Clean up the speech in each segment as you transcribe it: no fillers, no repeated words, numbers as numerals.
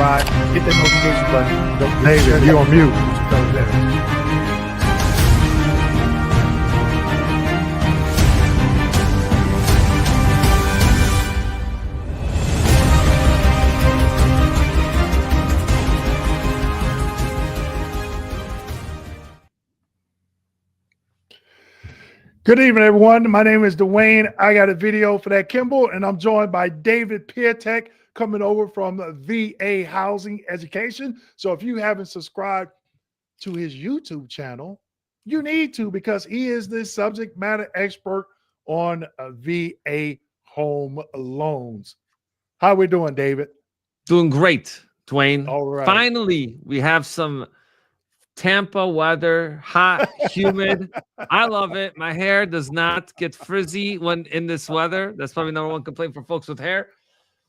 subscribe, hit that notification button. Don't forget to David, share you that on mute. with your fellow veterans. Good evening, everyone. My name is Dwayne. I got a video for that Kimball, and I'm joined by David Piatek coming over from VA Housing Education. So if you haven't subscribed to his YouTube channel, you need to, because he is the subject matter expert on VA home loans. How we doing, David? Doing great, Dwayne. All right. Finally, we have some Tampa weather, hot, humid. I love it. My hair does not get frizzy when in this weather. That's probably number one complaint for folks with hair.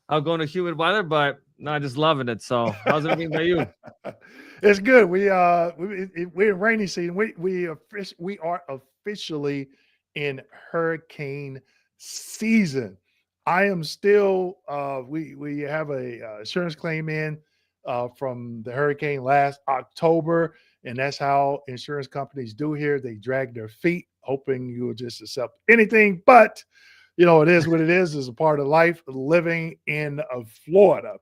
I'll go into humid weather, but no, I'm just loving it. So how's it been by you? It's good. We're in rainy season. We are officially in hurricane season. I am still we have a insurance claim in from the hurricane last October, and that's how insurance companies do here. They drag their feet, hoping you will just accept anything. But you know, it is what it is. It's a part of life living in Florida.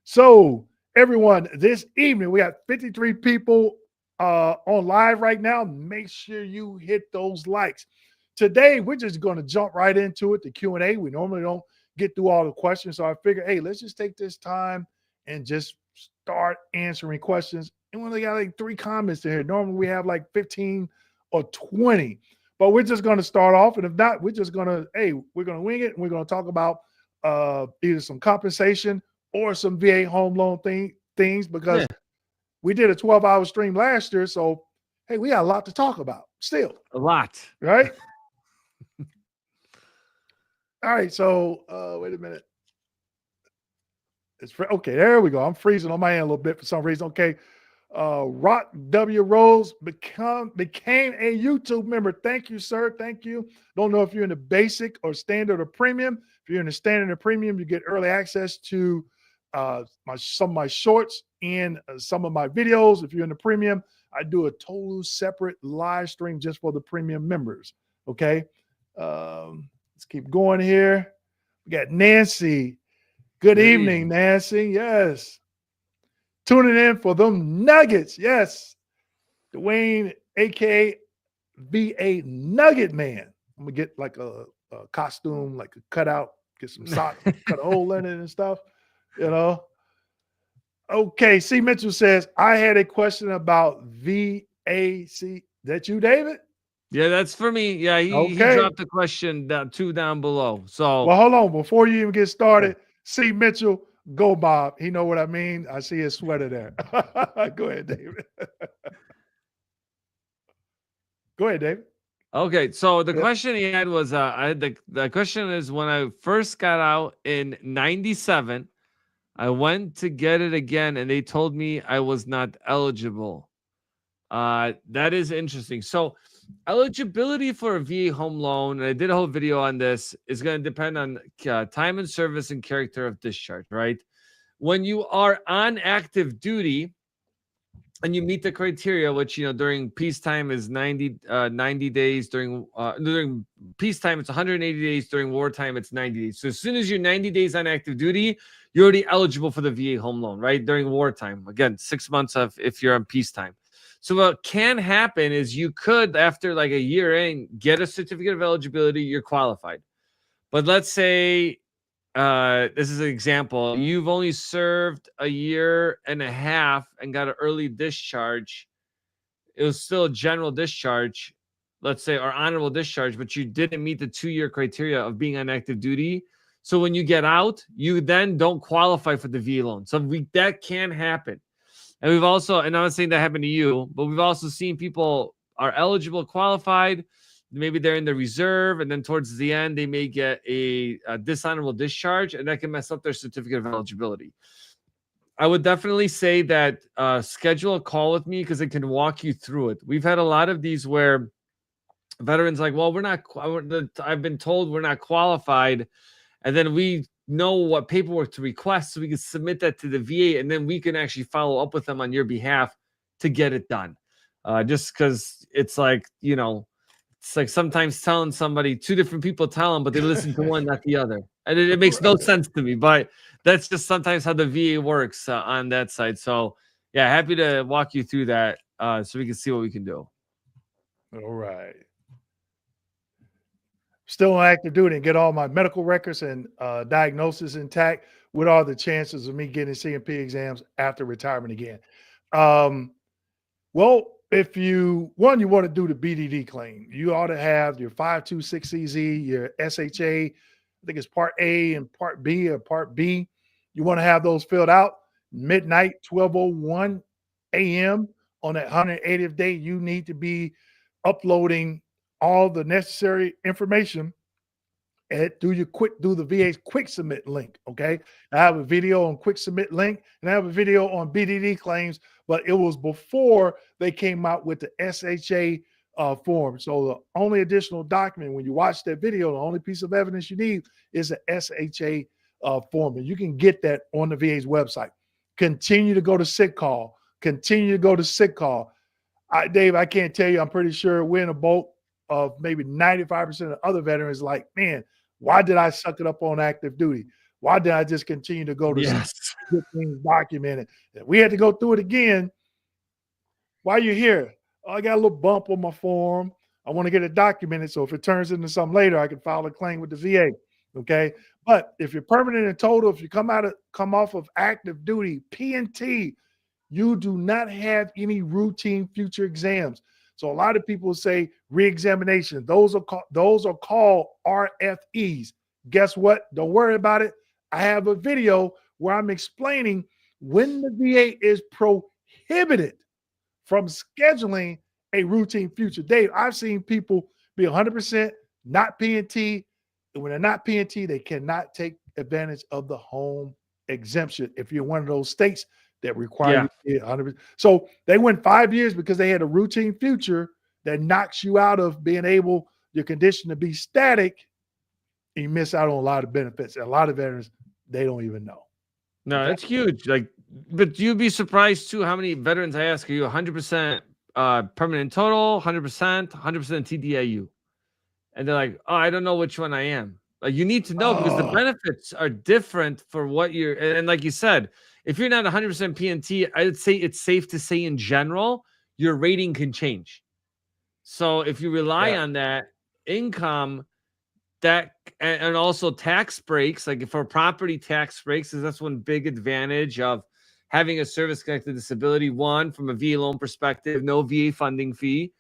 So everyone, this evening we got 53 people on live right now. Make sure you hit those likes. Today we're just going to jump right into it, the Q&A. We normally don't get through all the questions, so I figured, hey, let's just take this time and just start answering questions. And we only got like 3 comments in here. Normally we have like 15 or 20, but we're just going to start off. And if not, we're just going to, hey, we're going to wing it. And we're going to talk about either some compensation or some VA home loan things, because we did a 12-hour stream last year. So, hey, we got a lot to talk about still. A lot. Right? All right. So, wait a minute. Okay, there we go. I'm freezing on my hand a little bit for some reason. Okay. Rock W. Rose became a YouTube member. Thank you, sir. Thank you. Don't know if you're in the basic or standard or premium. If you're in the standard or premium, you get early access to some of my shorts and some of my videos. If you're in the premium, I do a total separate live stream just for the premium members. Okay. Let's keep going here. We got Nancy. Good evening, Nancy. Yes. Tuning in for them Nuggets. Yes. Dwayne, aka VA Nugget Man. I'm gonna get like a costume, like a cutout, get some socks, cut a hole in it and stuff, you know. Okay, C. Mitchell says, I had a question about VAC. That you, David? Yeah, that's for me. Yeah, he dropped the question down below. So well, hold on. Before you even get started, C. Mitchell, go Bob. He know what I mean. I see his sweater there. Go ahead, David. Go ahead, David. Okay, so the question he had was, the question is, when I first got out in '97, I went to get it again, and they told me I was not eligible. That is interesting. So eligibility for a VA home loan, and I did a whole video on this, is going to depend on time and service and character of discharge, right? When you are on active duty and you meet the criteria, which, you know, during peacetime is 90 days, during peacetime it's 180 days, during wartime it's 90 days. So as soon as you're 90 days on active duty, you're already eligible for the VA home loan, right? During wartime, again, 6 months of if you're on peacetime. So what can happen is you could, after like a year in, get a certificate of eligibility, you're qualified. But let's say, this is an example, you've only served a year and a half and got an early discharge. It was still a general discharge, let's say, or honorable discharge, but you didn't meet the 2-year criteria of being on active duty. So when you get out, you then don't qualify for the VA loan. So that can happen. And we've also, and I'm not saying that happened to you, but we've also seen people are eligible, qualified. Maybe they're in the reserve, and then towards the end, they may get a dishonorable discharge, and that can mess up their certificate of eligibility. I would definitely say that schedule a call with me, because it can walk you through it. We've had a lot of these where veterans like, well, I've been told we're not qualified. And then we know what paperwork to request so we can submit that to the VA, and then we can actually follow up with them on your behalf to get it done. Just because it's like, it's like sometimes telling somebody, two different people tell them, but they listen to one, not the other. And it makes no sense to me, but that's just sometimes how the VA works on that side. So, yeah, happy to walk you through that so we can see what we can do. All right. Still on active duty and get all my medical records and diagnosis intact. What are the chances of me getting CMP exams after retirement again? Um, Well, if you want to do the BDD claim, you ought to have your 526CZ, your SHA. I think it's Part A and Part B or Part B. You want to have those filled out midnight, 12:01 a.m. on that 180th day. You need to be uploading all the necessary information do the VA's quick submit link. Okay. I have a video on quick submit link and I have a video on BDD claims, but it was before they came out with the SHA form. So the only additional document when you watch that video, the only piece of evidence you need is a SHA form. And you can get that on the VA's website. Continue to go to sick call. Continue to go to sick call. Dave, I can't tell you. I'm pretty sure we're in a boat of maybe 95% of other veterans like, man, why did I suck it up on active duty? Why did I just continue to go to Yes. get things documented? If we had to go through it again, why are you here? Oh, I got a little bump on my form. I want to get it documented. So if it turns into something later, I can file a claim with the VA. Okay. But if you're permanent and total, if you come off of active duty, P&T, you do not have any routine future exams. So a lot of people say reexamination. Those are called RFEs. Guess what? Don't worry about it. I have a video where I'm explaining when the VA is prohibited from scheduling a routine future. Dave, I've seen people be 100% not P&T. And when they're not P&T, they cannot take advantage of the home exemption if you're one of those states that require you to be 100%. So they went 5 years because they had a routine future that knocks you out of being able, your condition to be static, and you miss out on a lot of benefits. And a lot of veterans, they don't even know. No, Okay? that's huge. Like, but you'd be surprised too how many veterans I ask, are you 100% permanent total, 100%, 100% TDIU? And they're like, oh, I don't know which one I am. Like, you need to know because the benefits are different for what you're. And like you said, if you're not 100% PNT, I'd say it's safe to say in general, your rating can change. So if you rely on that income, that and also tax breaks, like for property tax breaks, is that's one big advantage of having a service connected disability. One, from a VA loan perspective, no VA funding fee,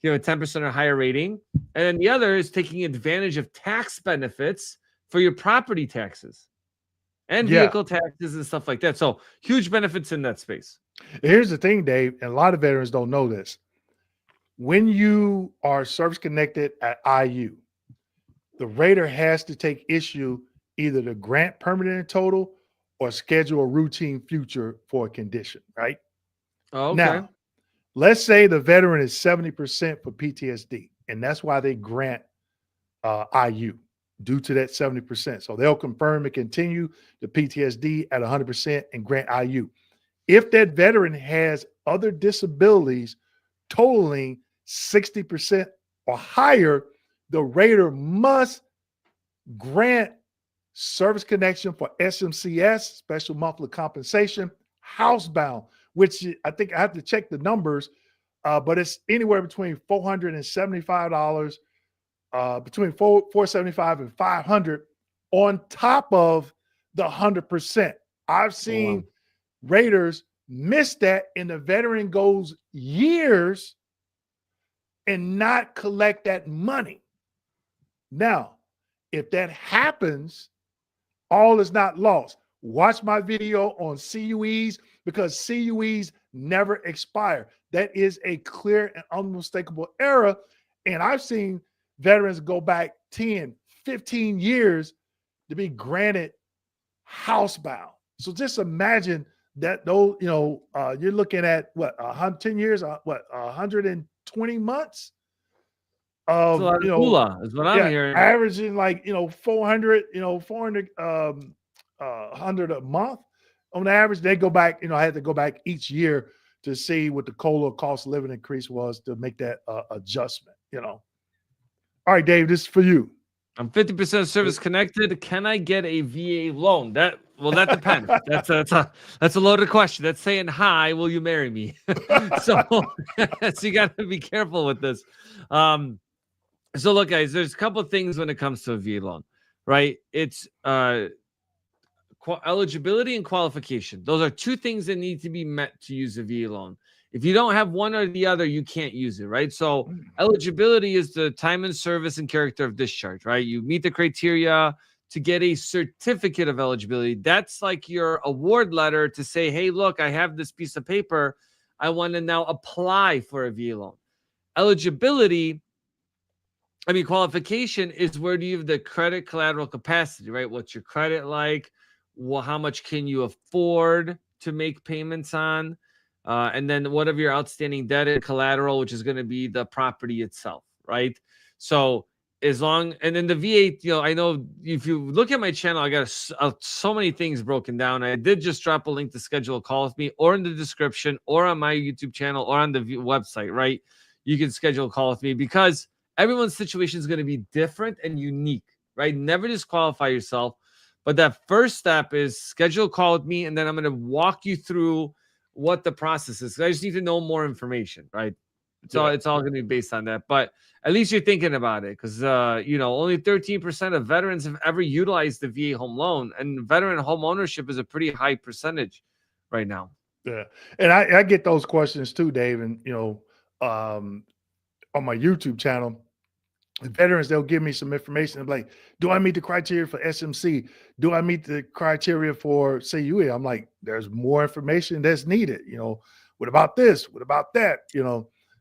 you know, 10% or higher rating. And then the other is taking advantage of tax benefits for your property taxes and vehicle taxes and stuff like that. So huge benefits in that space. Here's the thing, Dave, and a lot of veterans don't know this. When you are service connected at IU, the rater has to take issue either to grant permanent and total or schedule a routine future for a condition, right? Oh, okay. Now, let's say the veteran is 70% for PTSD, and that's why they grant IU due to that 70%. So they'll confirm and continue the PTSD at 100% and grant IU. If that veteran has other disabilities totaling 60% or higher, the rater must grant service connection for SMCS, special monthly compensation, housebound, which I think I have to check the numbers, but it's anywhere between $475, between $475 and $500 on top of the 100%. I've seen raters miss that, and the veteran goes years and not collect that money. Now, if that happens, all is not lost. Watch my video on CUEs because CUEs never expire. That is a clear and unmistakable error. And I've seen veterans go back 10, 15 years to be granted housebound. So just imagine that those, you're looking at what, 10 years, 120 months? It's a lot of you know, moolah, is what I'm yeah, hearing. averaging like, 400, 400, 100 a month on average. They go back, I had to go back each year to see what the COLA cost of living increase was to make that adjustment. All right, Dave, this is for you. I'm 50% service connected. Can I get a VA loan? That depends. That's a loaded question. That's saying, hi, will you marry me? So so you got to be careful with this. So look, guys, there's a couple of things when it comes to a VA loan, right? It's eligibility and qualification. Those are two things that need to be met to use a VA loan. If you don't have one or the other, you can't use it, right? So eligibility is the time and service and character of discharge, right? You meet the criteria to get a certificate of eligibility. That's like your award letter to say, hey, look, I have this piece of paper. I want to now apply for a VA loan. Qualification is where do you have the credit collateral capacity, right? What's your credit like? Well, how much can you afford to make payments on? And then whatever your outstanding debt and collateral, which is going to be the property itself, right? So and then the VA, I know if you look at my channel, I got so many things broken down. I did just drop a link to schedule a call with me, or in the description, or on my YouTube channel, or on the website, right? You can schedule a call with me because everyone's situation is going to be different and unique, right? Never disqualify yourself. But that first step is schedule a call with me, and then I'm going to walk you through what the process is. I just need to know more information, right? It's all going to be based on that. But at least you're thinking about it because, only 13% of veterans have ever utilized the VA home loan, and veteran home ownership is a pretty high percentage right now. Yeah. And I get those questions too, Dave. And, on my YouTube channel, veterans, they'll give me some information. I'm like, do I meet the criteria for SMC? Do I meet the criteria for CUE? I'm like, there's more information that's needed. What about this? What about that?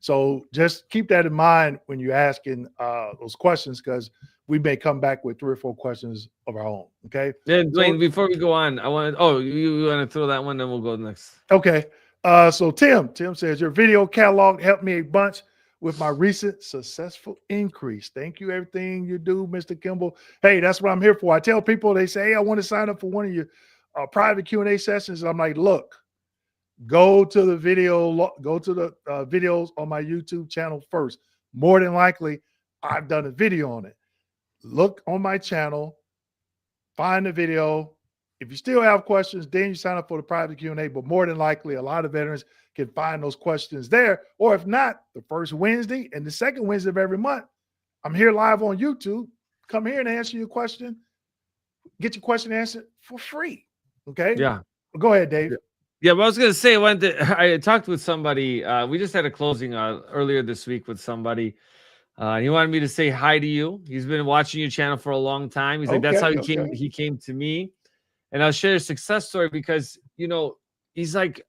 So just keep that in mind when you're asking those questions, because we may come back with 3 or 4 questions of our own. Okay. Yeah, Dwayne, before we go on, I want you want to throw that one, then we'll go next. Okay. So Tim says your video catalog helped me a bunch with my recent successful increase. Thank you, everything you do, Mr. Kimball. Hey, that's what I'm here for. I tell people, they say, hey, I want to sign up for one of your private Q&A sessions. I'm like, look, go to the videos on my YouTube channel first. More than likely, I've done a video on it. Look on my channel, find the video. If you still have questions, then you sign up for the private Q&A. But more than likely, a lot of veterans can find those questions there. Or if not, the first Wednesday and the second Wednesday of every month, I'm here live on YouTube. Come here and answer your question. Get your question answered for free. Okay? Yeah. Go ahead, Dave. Yeah, but I was going to say, I talked with somebody. We just had a closing earlier this week with somebody. He wanted me to say hi to you. He's been watching your channel for a long time. He's like, that's how he came to me. And I'll share a success story because, he's like,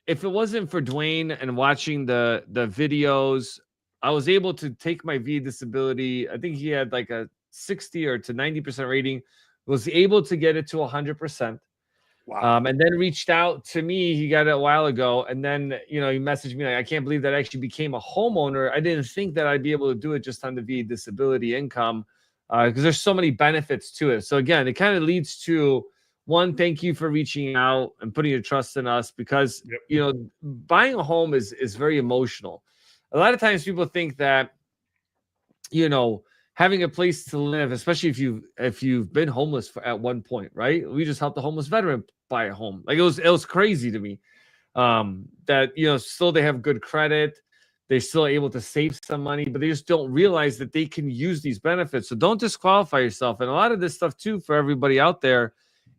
if it wasn't for Dwayne and watching the videos, I was able to take my VA disability. I think he had like a 60 or to 90% rating, was able to get it to 100%. Wow. And then reached out to me. He got it a while ago. And then, he messaged me like, I can't believe that I actually became a homeowner. I didn't think that I'd be able to do it just on the VA disability income because there's so many benefits to it. So again, it kind of leads to one, thank you for reaching out and putting your trust in us because, buying a home is very emotional. A lot of times people think that, having a place to live, especially if you've been homeless at one point, right? We just helped a homeless veteran buy a home. Like it was crazy to me that, still they have good credit. They're still able to save some money, but they just don't realize that they can use these benefits. So don't disqualify yourself. And a lot of this stuff too, for everybody out there,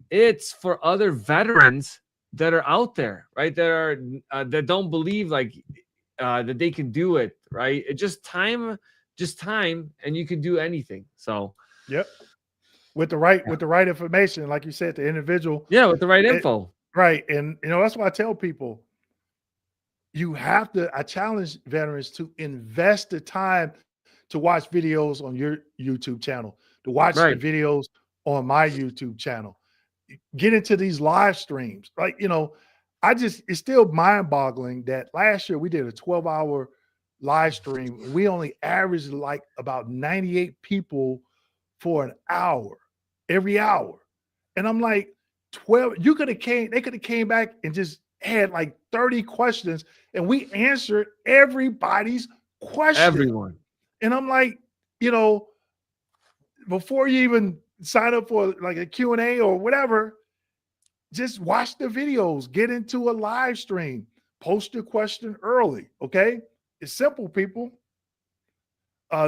it's for other veterans that are out there, right? That don't believe that they can do it, right? It just time, and you can do anything. So, yep. With the right information, like you said, the individual. Yeah, with the right info. Right. And that's why I tell people, I challenge veterans to invest the time to watch videos on your YouTube channel, to watch the videos on my YouTube channel. Get into these live streams. Like, it's still mind-boggling that last year we did a 12-hour live stream. We only averaged like about 98 people for an hour, every hour. And I'm like, 12, they could have came back and just had like 30 questions and we answered everybody's question. Everyone. And I'm like, you know, before you even sign up for like a Q&A or whatever, just watch the videos, get into a live stream, post your question early. Okay. It's simple, people.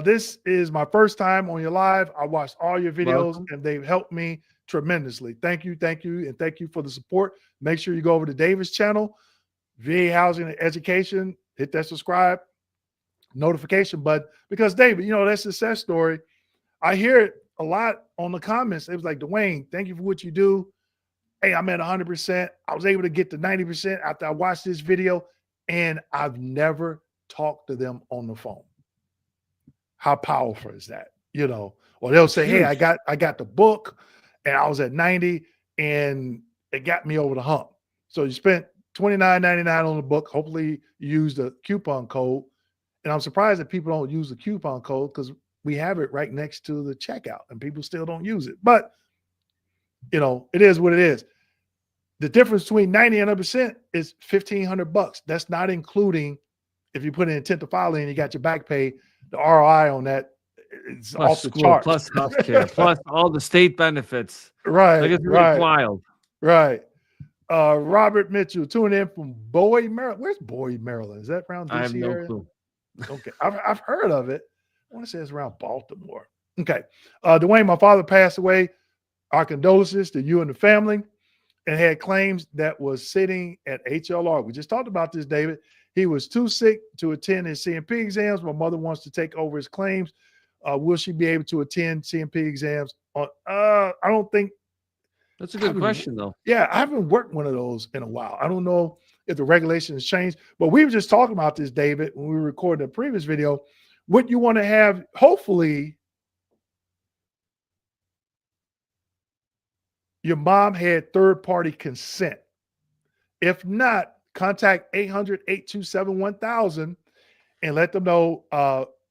This is my first time on your live. I watched all your videos Welcome. and they've helped me tremendously. Thank you, and thank you for the support. Make sure you go over to David's channel, VA Housing and Education. Hit that subscribe notification button because David, you know that success story. I hear it a lot on the comments. It was like, Dwayne, thank you for what you do. Hey, I'm at 100%. I was able to get to 90% after I watched this video, and I've never talked to them on the phone. How powerful is that? You know, or they'll It's say, "Hey, huge. I got the book, and I was at 90, and it got me over the hump." So you spent $29.99 on the book. Hopefully, you used the coupon code. And I'm surprised that people don't use the coupon code because we have it right next to the checkout, and people still don't use it. But you know, it is what it is. The difference between 90 and 100% is $1,500. That's not including if you put an intent to file in, you got your back pay. The ROI on that is Plus off the school, charts. plus healthcare, plus all the state benefits. Like Right, it's right, wild. right. Robert Mitchell tuning in from Bowie, Maryland. Where's Bowie, Maryland? Is that around I have DC no area? clue. Okay, I've heard of it. I want to say it's around Baltimore. Okay, Dwayne, my father passed away. Our condolences to you and the family, and had claims that was sitting at HLR. We just talked about this, David. He was too sick to attend his CMP exams. My mother wants to take over his claims. Will she be able to attend CMP exams? I don't think. That's a I good haven't, question, though. yeah, I haven't worked one of those in a while. I don't know if the regulations changed, but we were just talking about this, David, when we recorded the previous video. What you want to have, hopefully, your mom had third party consent. If not, contact 800-827-1000 and let them know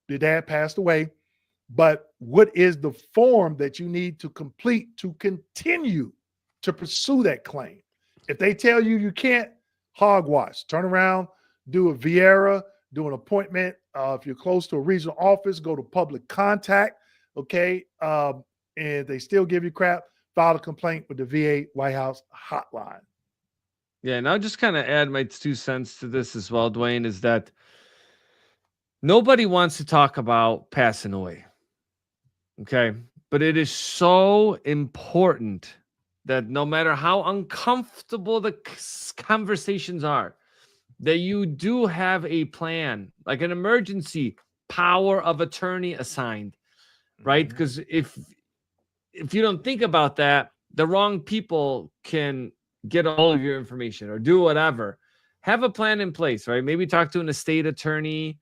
your dad passed away. But what is the form that you need to complete to continue to pursue that claim? If they tell you you can't, hogwash. Turn around, do a Viera, do an appointment. If you're close to a regional office, go to public contact. Okay. And they still give you crap, file a complaint with the VA White House hotline. Yeah, and I'll just kind of add my 2 cents to this as well, Dwayne, is that nobody wants to talk about passing away. Okay. But it is so important that no matter how uncomfortable the conversations are, that you do have a plan, like an emergency power of attorney assigned, right? Mhm. Because if you don't think about that, the wrong people can get all of your information or do whatever. Have a plan in place, right? Maybe talk to an estate attorney.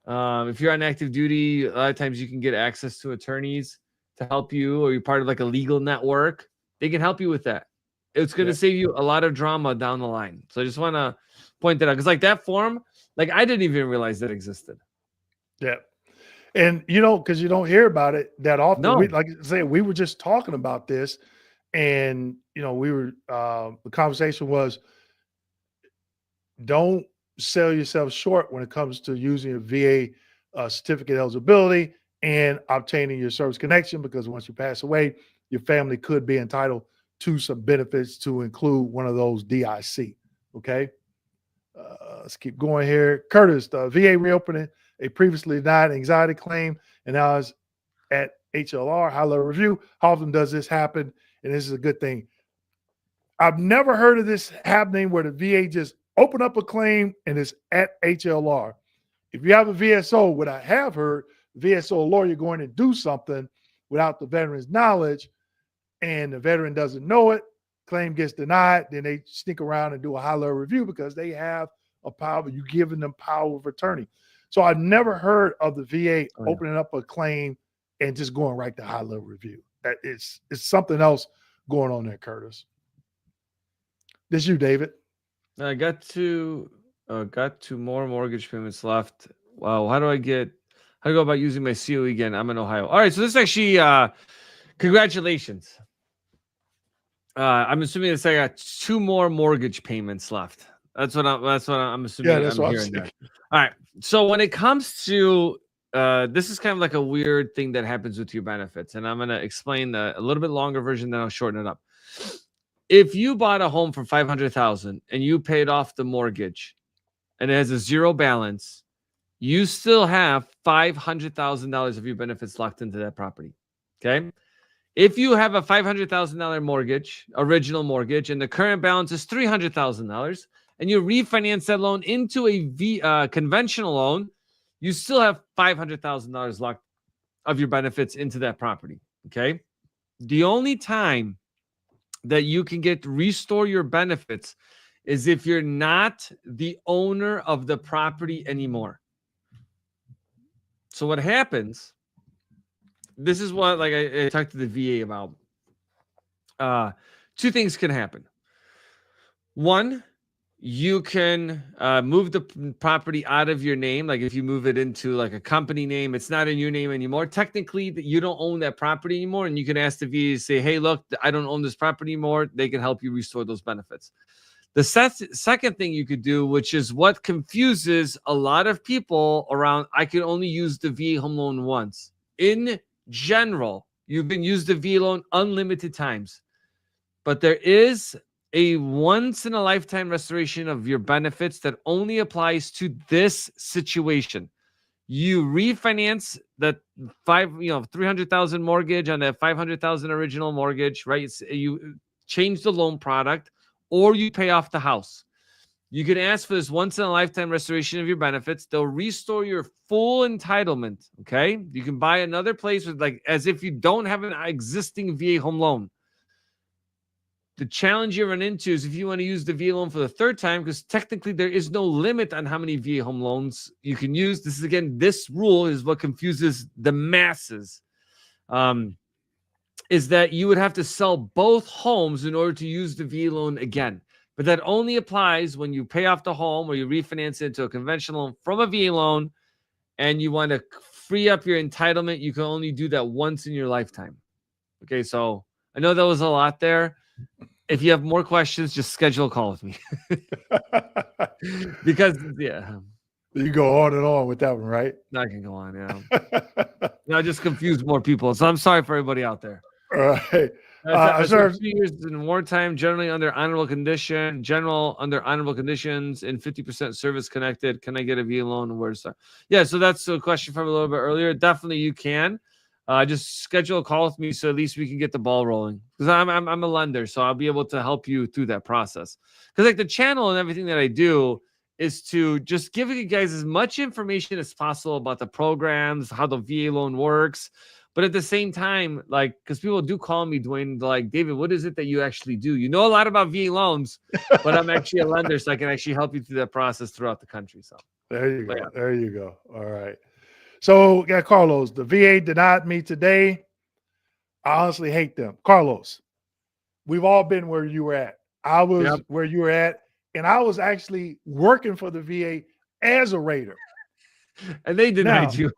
If you're on active duty, a lot of times you can get access to attorneys to help you, or you're part of like a legal network. They can help you with that. It's going Yeah. to save you a lot of drama down the line. So I just want to point that out because, like, that form, like, I didn't even realize that existed. Yeah. And you know, because you don't hear about it that often. We No, like I say, we were just talking about this, and you know, we were the conversation was don't sell yourself short when it comes to using a VA certificate eligibility and obtaining your service connection because once you pass away, your family could be entitled to some benefits to include one of those DIC. Okay. Let's keep going here. Curtis, the VA reopening a previously denied anxiety claim and now is at HLR, high level review. How often does this happen? And this is a good thing. I've never heard of this happening where the VA just open up a claim and it's at HLR. If you have a VSO, what I have heard, VSO lawyer going to do something without the veteran's knowledge, and the veteran doesn't know it, claim gets denied, then they sneak around and do a high level review because they have a power, you giving them power of attorney. So I've never heard of the VA oh, yeah. opening up a claim and just going right to high level review. That it's something else going on there, Curtis. This you, David. I got to more mortgage payments left. Wow, how do I go about using my COE again? I'm in Ohio. All right, so this actually, congratulations. I'm assuming this I got 2 more mortgage payments left. That's what I'm Yeah, assuming that's I'm what I'm hearing saying. there. All right. So when it comes to this is kind of like a weird thing that happens with your benefits, and I'm gonna explain a little bit longer version, then I'll shorten it up. If you bought a home for 500,000 and you paid off the mortgage and it has a zero balance, you still have $500,000 of your benefits locked into that property. Okay. If you have a $500,000 mortgage, original mortgage, and the current balance is $300,000, and you refinance that loan into a conventional loan, you still have $500,000 locked of your benefits into that property. Okay. The only time that you can restore your benefits is if you're not the owner of the property anymore. So what happens? This is what like I talked to the VA about. Two things can happen. One, you can move the property out of your name. Like if you move it into like a company name, it's not in your name anymore. Technically, you don't own that property anymore. And you can ask the VA to say, hey, look, I don't own this property anymore. They can help you restore those benefits. The second thing you could do, which is what confuses a lot of people around, I can only use the VA home loan once. In general, you can use the VA loan unlimited times. But there is a once in a lifetime restoration of your benefits that only applies to this situation. You refinance that 300,000 mortgage on that 500,000 original mortgage, right? You change the loan product or you pay off the house. You can ask for this once in a lifetime restoration of your benefits. They'll restore your full entitlement. Okay. You can buy another place with like as if you don't have an existing VA home loan. The challenge you run into is if you want to use the VA loan for the third time, because technically there is no limit on how many VA home loans you can use. This rule is what confuses the masses. Is that you would have to sell both homes in order to use the VA loan again. But that only applies when you pay off the home or you refinance it into a conventional loan from a VA loan and you want to free up your entitlement. You can only do that once in your lifetime. Okay, so I know that was a lot there. If you have more questions, just schedule a call with me. Because You go on and on with that one, right? I can go on. Yeah, I just confuse more people. So I'm sorry for everybody out there. All right. I served 2 years in wartime, generally under honorable condition, general under honorable conditions, and 50% service connected. Can I get a VA loan? Where to start? Yeah, so that's a question from a little bit earlier. Definitely you can. Just schedule a call with me so at least we can get the ball rolling. Because I'm a lender, so I'll be able to help you through that process. Because like the channel and everything that I do is to just give you guys as much information as possible about the programs, how the VA loan works. But at the same time, like, because people do call me, Dwayne, like, David, what is it that you actually do? You know a lot about VA loans, but I'm actually a lender, so I can actually help you through that process throughout the country. So there you go. Yeah. There you go. All right. So, yeah, Carlos, the VA denied me today. I honestly hate them. Carlos, we've all been where you were at. I was where you were at, and I was actually working for the VA as a raider. And they denied you.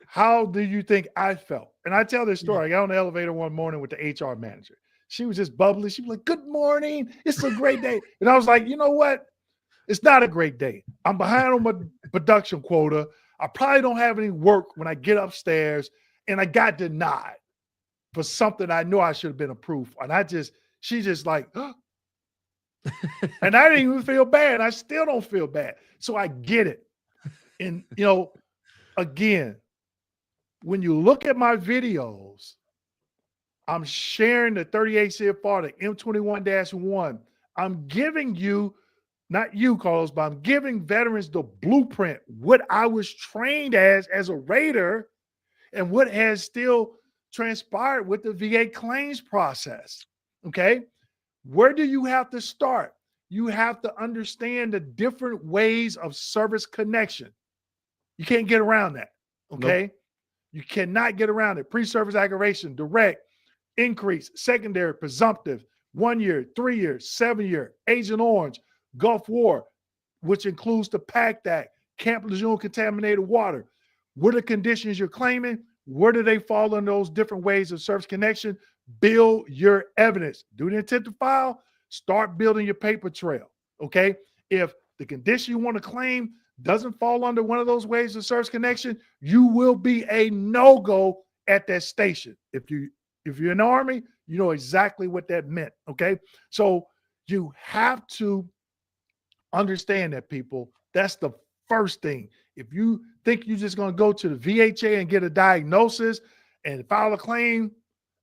How do you think I felt? And I tell this story. I got on the elevator one morning with the HR manager. She was just bubbly. She was like, good morning. It's a great day. And I was like, you know what? It's not a great day. I'm behind on my production quota. I probably don't have any work when I get upstairs. And I got denied for something I know I should have been approved for. And she just like, huh? And I didn't even feel bad. I still don't feel bad. So I get it. And, again, when you look at my videos, I'm sharing the 38 CFR, the M21-1. I'm giving you, not you, Carlos, but I'm giving veterans the blueprint, what I was trained as a raider, and what has still transpired with the VA claims process. Okay? Where do you have to start? You have to understand the different ways of service connection. You can't get around that. Okay? Nope. You cannot get around it. Pre-service aggravation, direct, increase, secondary, presumptive, 1 year, 3 years, 7 year, Agent Orange, Gulf War, which includes the PACT Act, Camp Lejeune contaminated water. What are the conditions you're claiming? Where do they fall in those different ways of service connection? Build your evidence. Do the intent to file. Start building your paper trail. Okay. If the condition you want to claim doesn't fall under one of those ways of service connection, you will be a no-go at that station. If you're in the Army, you know exactly what that meant. Okay. So you have to understand that, people. That's the first thing. If you think you're just going to go to the VHA and get a diagnosis and file a claim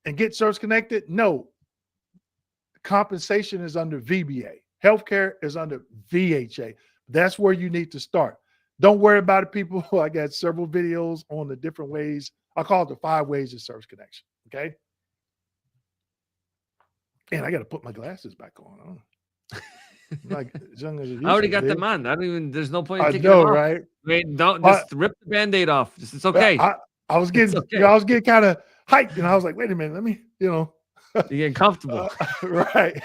and get service connected, no. Compensation is under VBA. Healthcare is under VHA. That's where you need to start. Don't worry about it, people. I got several videos on the different ways. I call it the 5 ways of service connection. Okay. And I got to put my glasses back on. Like as young as I already got them on. I don't even. There's no point in taking them off. Right? Wait, don't just rip the Band-Aid off. It's okay. I was getting, I was getting kind of hyped, and I was like, wait a minute, let me, You're getting comfortable. Right.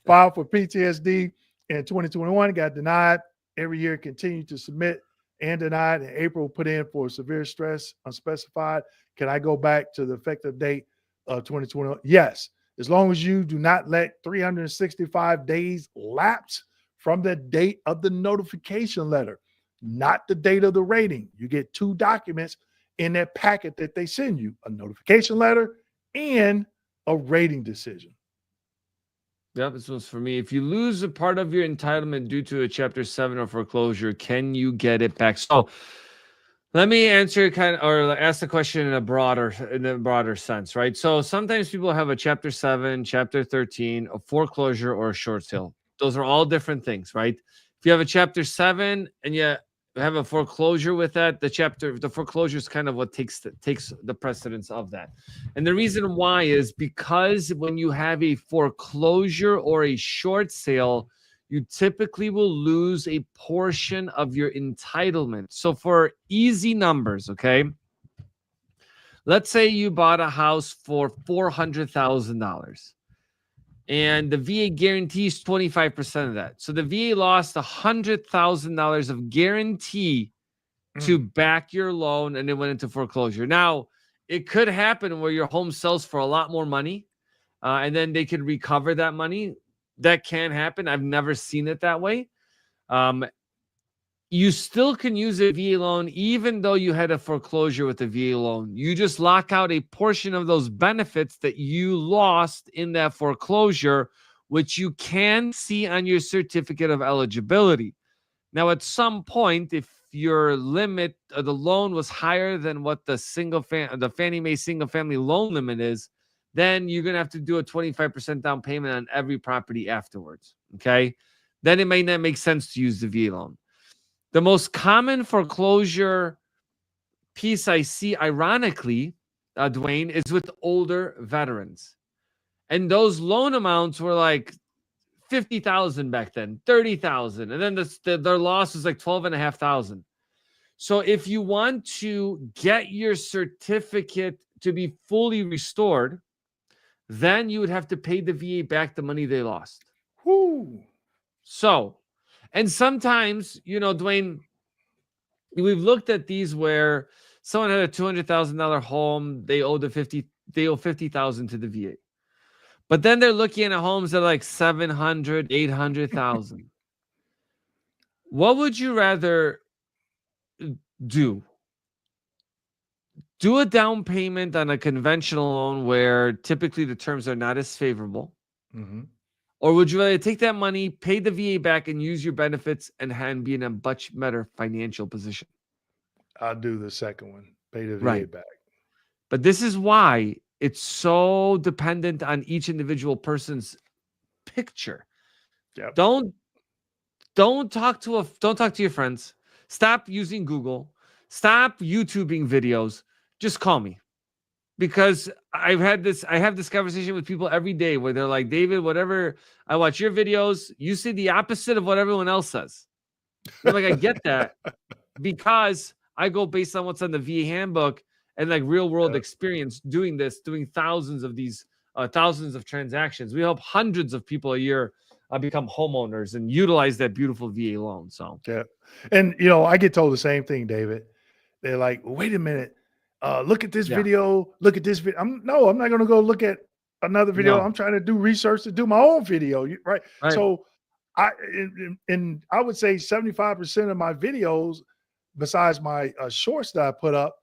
Filed for PTSD in 2021, got denied. Every year, continued to submit and denied. In April, put in for severe stress, unspecified. Can I go back to the effective date of 2021? Yes. As long as you do not let 365 days lapse from the date of the notification letter, not the date of the rating. You get 2 documents in that packet that they send you, a notification letter and a rating decision. Yep, this one's for me. If you lose a part of your entitlement due to a Chapter 7 or foreclosure, can you get it back? So let me answer or ask the question in a broader sense, right? So sometimes people have a Chapter 7, Chapter 13, a foreclosure, or a short sale. Those are all different things, right? If you have a Chapter 7 and you have a foreclosure with that, the foreclosure is kind of what takes the precedence of that. And the reason why is because when you have a foreclosure or a short sale, you typically will lose a portion of your entitlement. So for easy numbers, okay, let's say you bought a house for $400,000 and the VA guarantees 25% of that. So the VA lost $100,000 of guarantee to back your loan, and it went into foreclosure. Now, it could happen where your home sells for a lot more money, and then they could recover that money. That can happen. I've never seen it that way. You still can use a VA loan even though you had a foreclosure with a VA loan. You just lock out a portion of those benefits that you lost in that foreclosure, which you can see on your certificate of eligibility. Now, at some point, if your limit of the loan was higher than what the Fannie Mae single family loan limit is, then you're going to have to do a 25% down payment on every property afterwards. Okay. Then it may not make sense to use the VA loan. The most common foreclosure piece I see, ironically, Dwayne, is with older veterans. And those loan amounts were like $50,000 back then, $30,000. And then their loss was like $12,500. So if you want to get your certificate to be fully restored, then you would have to pay the VA back the money they lost. Whoo. So, and sometimes, Dwayne, we've looked at these where someone had a $200,000 home, they owe $50,000 to the VA. But then they're looking at homes that are like $700,000, $800,000. What would you rather do? Do a down payment on a conventional loan where typically the terms are not as favorable. Mm-hmm. Or would you rather take that money, pay the VA back, and use your benefits and be in a much better financial position? I'll do the second one. Pay the VA right. back. But this is why it's so dependent on each individual person's picture. Yep. Don't talk to your friends. Stop using Google. Stop YouTubing videos. Just call me. Because I have this conversation with people every day where they're like, David, whatever, I watch your videos, you say the opposite of what everyone else says. I'm like, I get that because I go based on what's on the VA handbook and like real world experience doing thousands of these, thousands of transactions. We help hundreds of people a year become homeowners and utilize that beautiful VA loan. So Yeah. And I get told the same thing, David. They're like, well, wait a minute. Look at this yeah, video. Look at this video. I'm not gonna go look at another video. no, I'm trying to do research to do my own video. Right. right, So and I would say 75% of my videos, besides my shorts that I put up,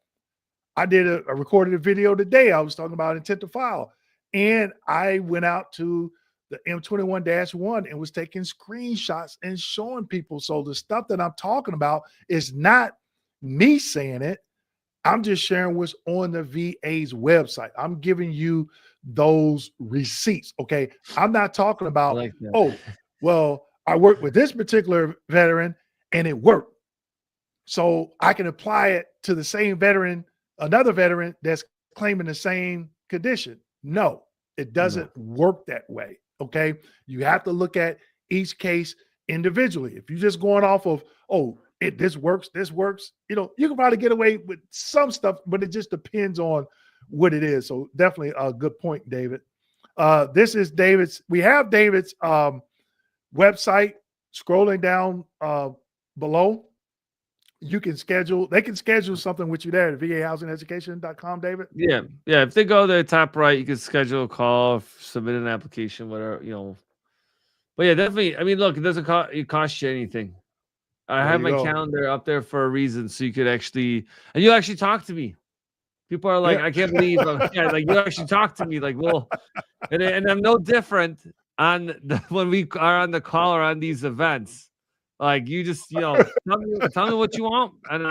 I recorded a video today. I was talking about intent to file. And I went out to the M21-1 and was taking screenshots and showing people. So the stuff that I'm talking about is not me saying it. I'm just sharing what's on the VA's website. I'm giving you those receipts. Okay. I'm not talking I about, like that. oh, well, I worked with this particular veteran and it worked. So I can apply it to the same veteran, another veteran that's claiming the same condition. No, it No, doesn't work that way. Okay. You have to look at each case individually. If you're just going off of, oh, this works, you can probably get away with some stuff, but it just depends on what it is. So definitely a good point, David. This is David's, we have David's website scrolling down below. They can schedule something with you there at vahousingeducation.com, David. yeah, yeah. If they go there, top right, you can schedule a call, submit an application, whatever. But yeah, definitely. I mean, look, it doesn't cost you anything. I There have you my go. calendar up there for a reason, so you could actually, and you actually talk to me. People are like, Yeah. I can't believe, yeah, like you actually talk to me, like, well, and I'm no different on when we are on the call or on these events. Like you just, tell me what you want, and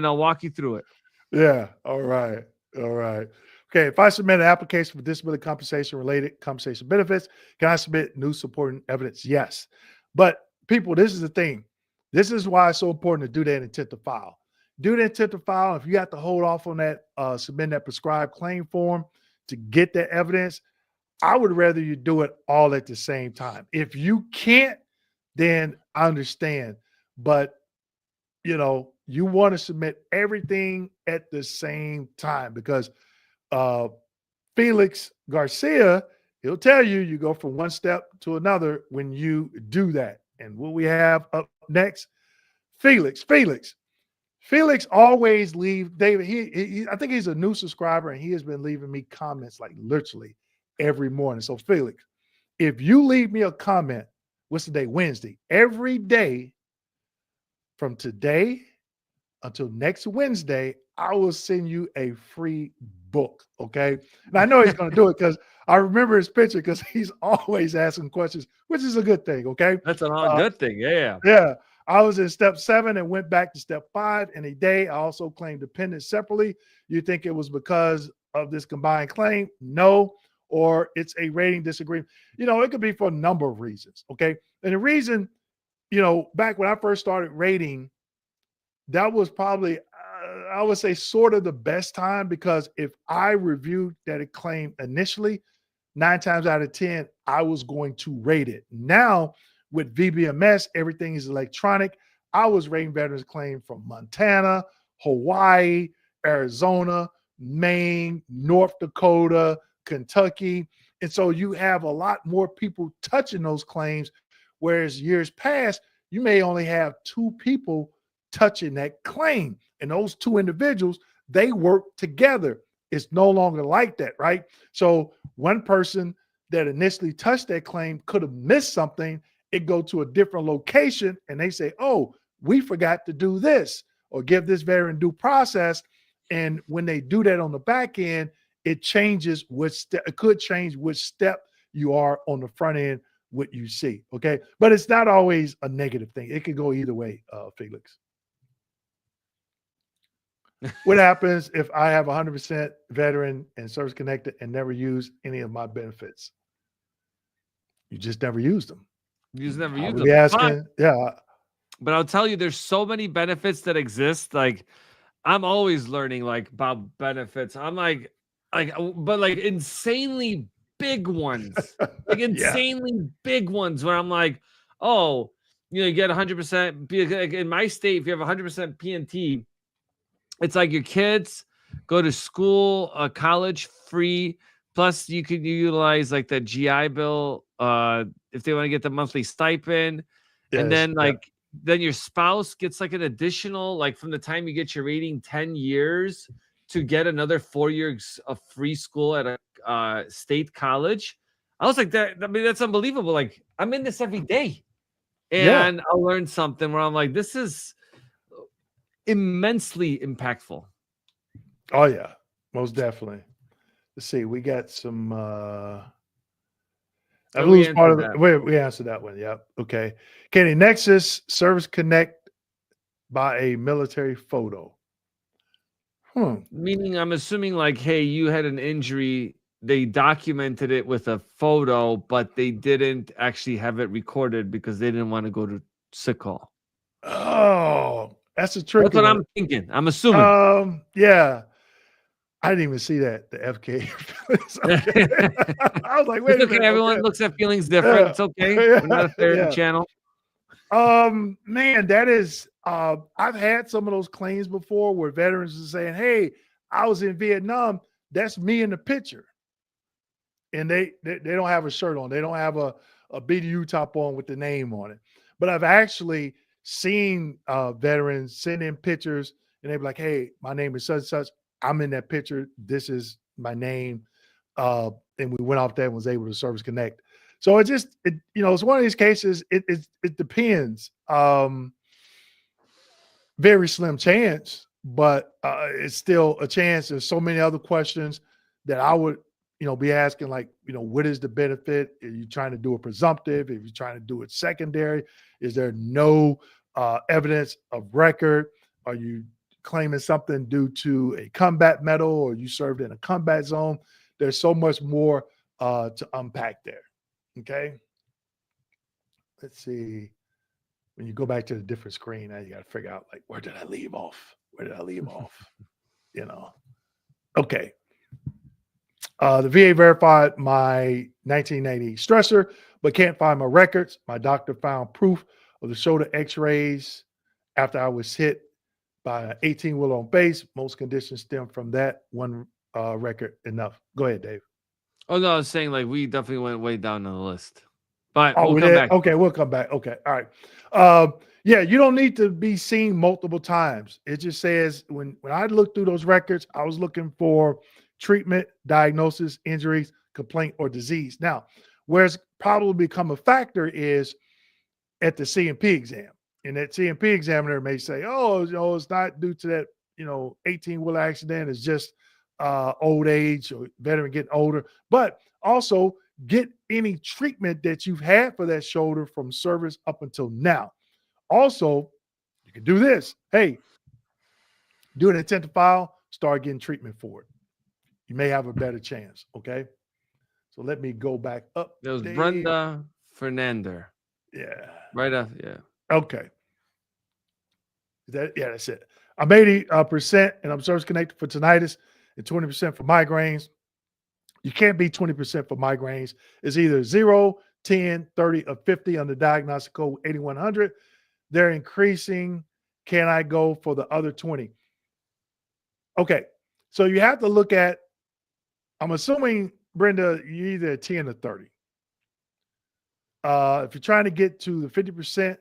I'll walk you through it. Yeah. All right. All right. Okay. If I submit an application for disability compensation related compensation benefits, can I submit new supporting evidence? Yes. But people, this is the thing. This is why it's so important to do that intent to file. Do the intent to file. If you have to hold off on that, submit that prescribed claim form to get that evidence, I would rather you do it all at the same time. If you can't, then I understand. But you want to submit everything at the same time because uh, Felix Garcia, he'll tell you you go from one step to another when you do that. And what we have up next, Felix always leave David. I think he's a new subscriber and he has been leaving me comments like literally every morning. So Felix, if you leave me a comment, what's the day? Wednesday. Every day from today until next Wednesday, I will send you a free book. Okay. And I know he's going to do it because I remember his picture because he's always asking questions, which is a good thing. Okay. That's a Uh, good thing. Yeah. yeah. I was in step 7 and went back to step 5 in a day. I also claimed dependents separately. You think it was because of this combined claim? No. Or it's a rating disagreement. It could be for a number of reasons. Okay. And the reason, back when I first started rating, that was probably I would say sort of the best time because if I reviewed that claim initially, 9 times out of 10, I was going to rate it. Now with VBMS, everything is electronic. I was rating veterans claim from Montana, Hawaii, Arizona, Maine, North Dakota, Kentucky. And so you have a lot more people touching those claims. Whereas years past, you may only have 2 people touching that claim. And those 2 individuals, they work together. It's no longer like that, right? So one person that initially touched that claim could have missed something. It go to a different location and they say, oh, we forgot to do this or give this veteran due process. And when they do that on the back end, it changes it could change which step you are on the front end, what you see. Okay. But it's not always a negative thing. It could go either way, Felix. What happens if I have 100% veteran and service connected and never use any of my benefits? You just never used them. You just never I use would be them. asking, yeah, But I'll tell you, there's so many benefits that exist. Like I'm always learning like about benefits. I'm but like insanely big ones, like yeah, insanely big ones where I'm like, oh, you get 100%. Like in my state, if you have 100% PNT, it's like your kids go to school, college free. Plus, you could utilize like the GI Bill if they want to get the monthly stipend. And Yes. then Yep. then your spouse gets like an additional, like from the time you get your rating, 10 years to get another 4 years of free school at a state college. I was like, that, I mean, that's unbelievable. Like, I'm in this every day. Yeah. And I learned something where I'm like, this is immensely impactful. Oh yeah. Most definitely. Let's see. We got some I And we lose part answered of it. that. We answered that one. Yep. Okay. Can a Nexus service connect by a military photo? Meaning, I'm assuming like, hey, you had an injury. They documented it with a photo, but they didn't actually have it recorded because they didn't want to go to sick call. Oh, that's a That's tricky what one. I'm thinking. I'm assuming. Yeah. I didn't even see that. The FK. Okay. I was like, It's wait a okay. minute. Everyone Okay. looks at feelings different. Yeah. It's okay. We're not Yeah. a therapy Yeah. channel. Man, that is I've had some of those claims before where veterans are saying, "Hey, I was in Vietnam. That's me in the picture." And they don't have a shirt on. They don't have a BDU top on with the name on it. But I've actually seen veterans send in pictures and they be like, "Hey, my name is such and such. I'm in that picture. This is my name." And we went off that and was able to service connect. So it's one of these cases. It depends. Very slim chance, but it's still a chance. There's so many other questions that I would, be asking, like, what is the benefit? Are you trying to do a presumptive? If you're trying to do it secondary, is there no evidence of record? Are you claiming something due to a combat medal, or you served in a combat zone? There's so much more to unpack there. Okay. Let's see. When you go back to the different screen, now you got to figure out, like, where did I leave off? Where did I leave off? You know. Okay. The VA verified my 1990 stressor, but can't find my records. My doctor found proof of the shoulder X-rays after I was hit by an 18-wheeler on base. Most conditions stem from that one record. Enough. Go ahead, Dave. Oh no, I was saying like we definitely went way down on the list, but Oh, we'll we come did? back. Okay, we'll come back. Okay, all right. Yeah, you don't need to be seen multiple times. It just says when I looked through those records, I was looking for treatment, diagnosis, injuries, complaint, or disease. Now, where's probably become a factor is at the CMP exam. And that CMP examiner may say, oh, it's not due to that, 18-wheeler accident. It's just old age or veteran getting older. But also get any treatment that you've had for that shoulder from service up until now. Also, you can do this. Hey, do an intent to file, start getting treatment for it. You may have a better chance. Okay. So let me go back up, There was Dave. Brenda Fernander. Yeah. Right up, yeah. Okay. That's it. I'm 80% and I'm service connected for tinnitus and 20% for migraines. You can't be 20% for migraines. It's either 0, 10, 30, or 50 on the diagnostic code 8100. They're increasing. Can I go for the other 20? Okay. So you have to look at, I'm assuming, Brenda, you're either 10 or 30. If you're trying to get to the 50%,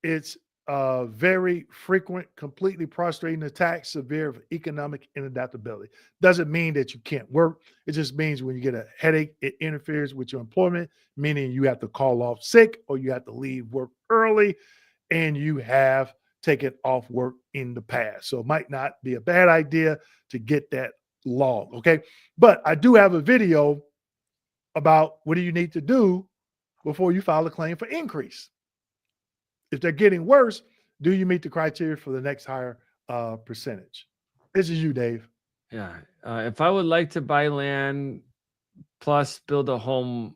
it's very frequent, completely prostrating attack, severe economic inadaptability. Doesn't mean that you can't work. It just means when you get a headache, it interferes with your employment, meaning you have to call off sick or you have to leave work early and you have taken off work in the past. So it might not be a bad idea to get that log. Okay. But I do have a video about what do you need to do before you file a claim for increase. If they're getting worse, do you meet the criteria for the next higher percentage? This is you, Dave. Yeah. If I would like to buy land plus build a home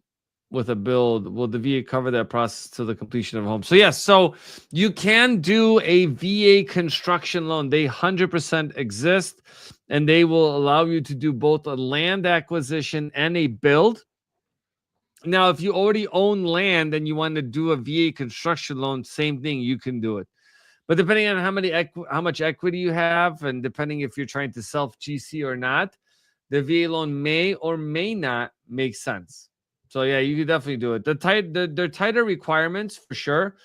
with a build, will the VA cover that process to the completion of a home? So yes, so you can do a VA construction loan. They 100% exist, and they will allow you to do both a land acquisition and a build. Now, if you already own land and you want to do a VA construction loan, same thing, you can do it. But depending on how much equity you have, and depending if you're trying to self GC or not, the VA loan may or may not make sense. So yeah, you could definitely do it. They're tighter requirements for sure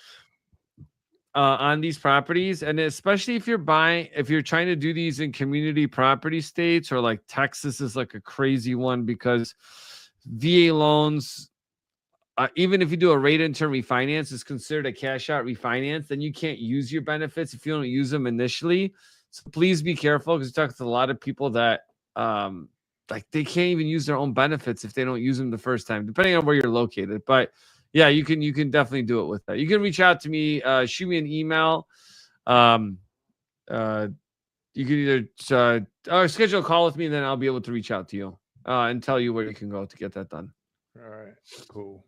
on these properties, and especially if you're trying to do these in community property states, or like Texas is like a crazy one because VA loans, even if you do a rate intern refinance, is considered a cash out refinance. Then you can't use your benefits if you don't use them initially. So please be careful, because you talk to a lot of people that like they can't even use their own benefits if they don't use them the first time, depending on where you're located. But yeah, you can definitely do it with that. You can reach out to me, shoot me an email. Um, uh, you can either schedule a call with me, and then I'll be able to reach out to you and tell you where you can go to get that done. All right, cool.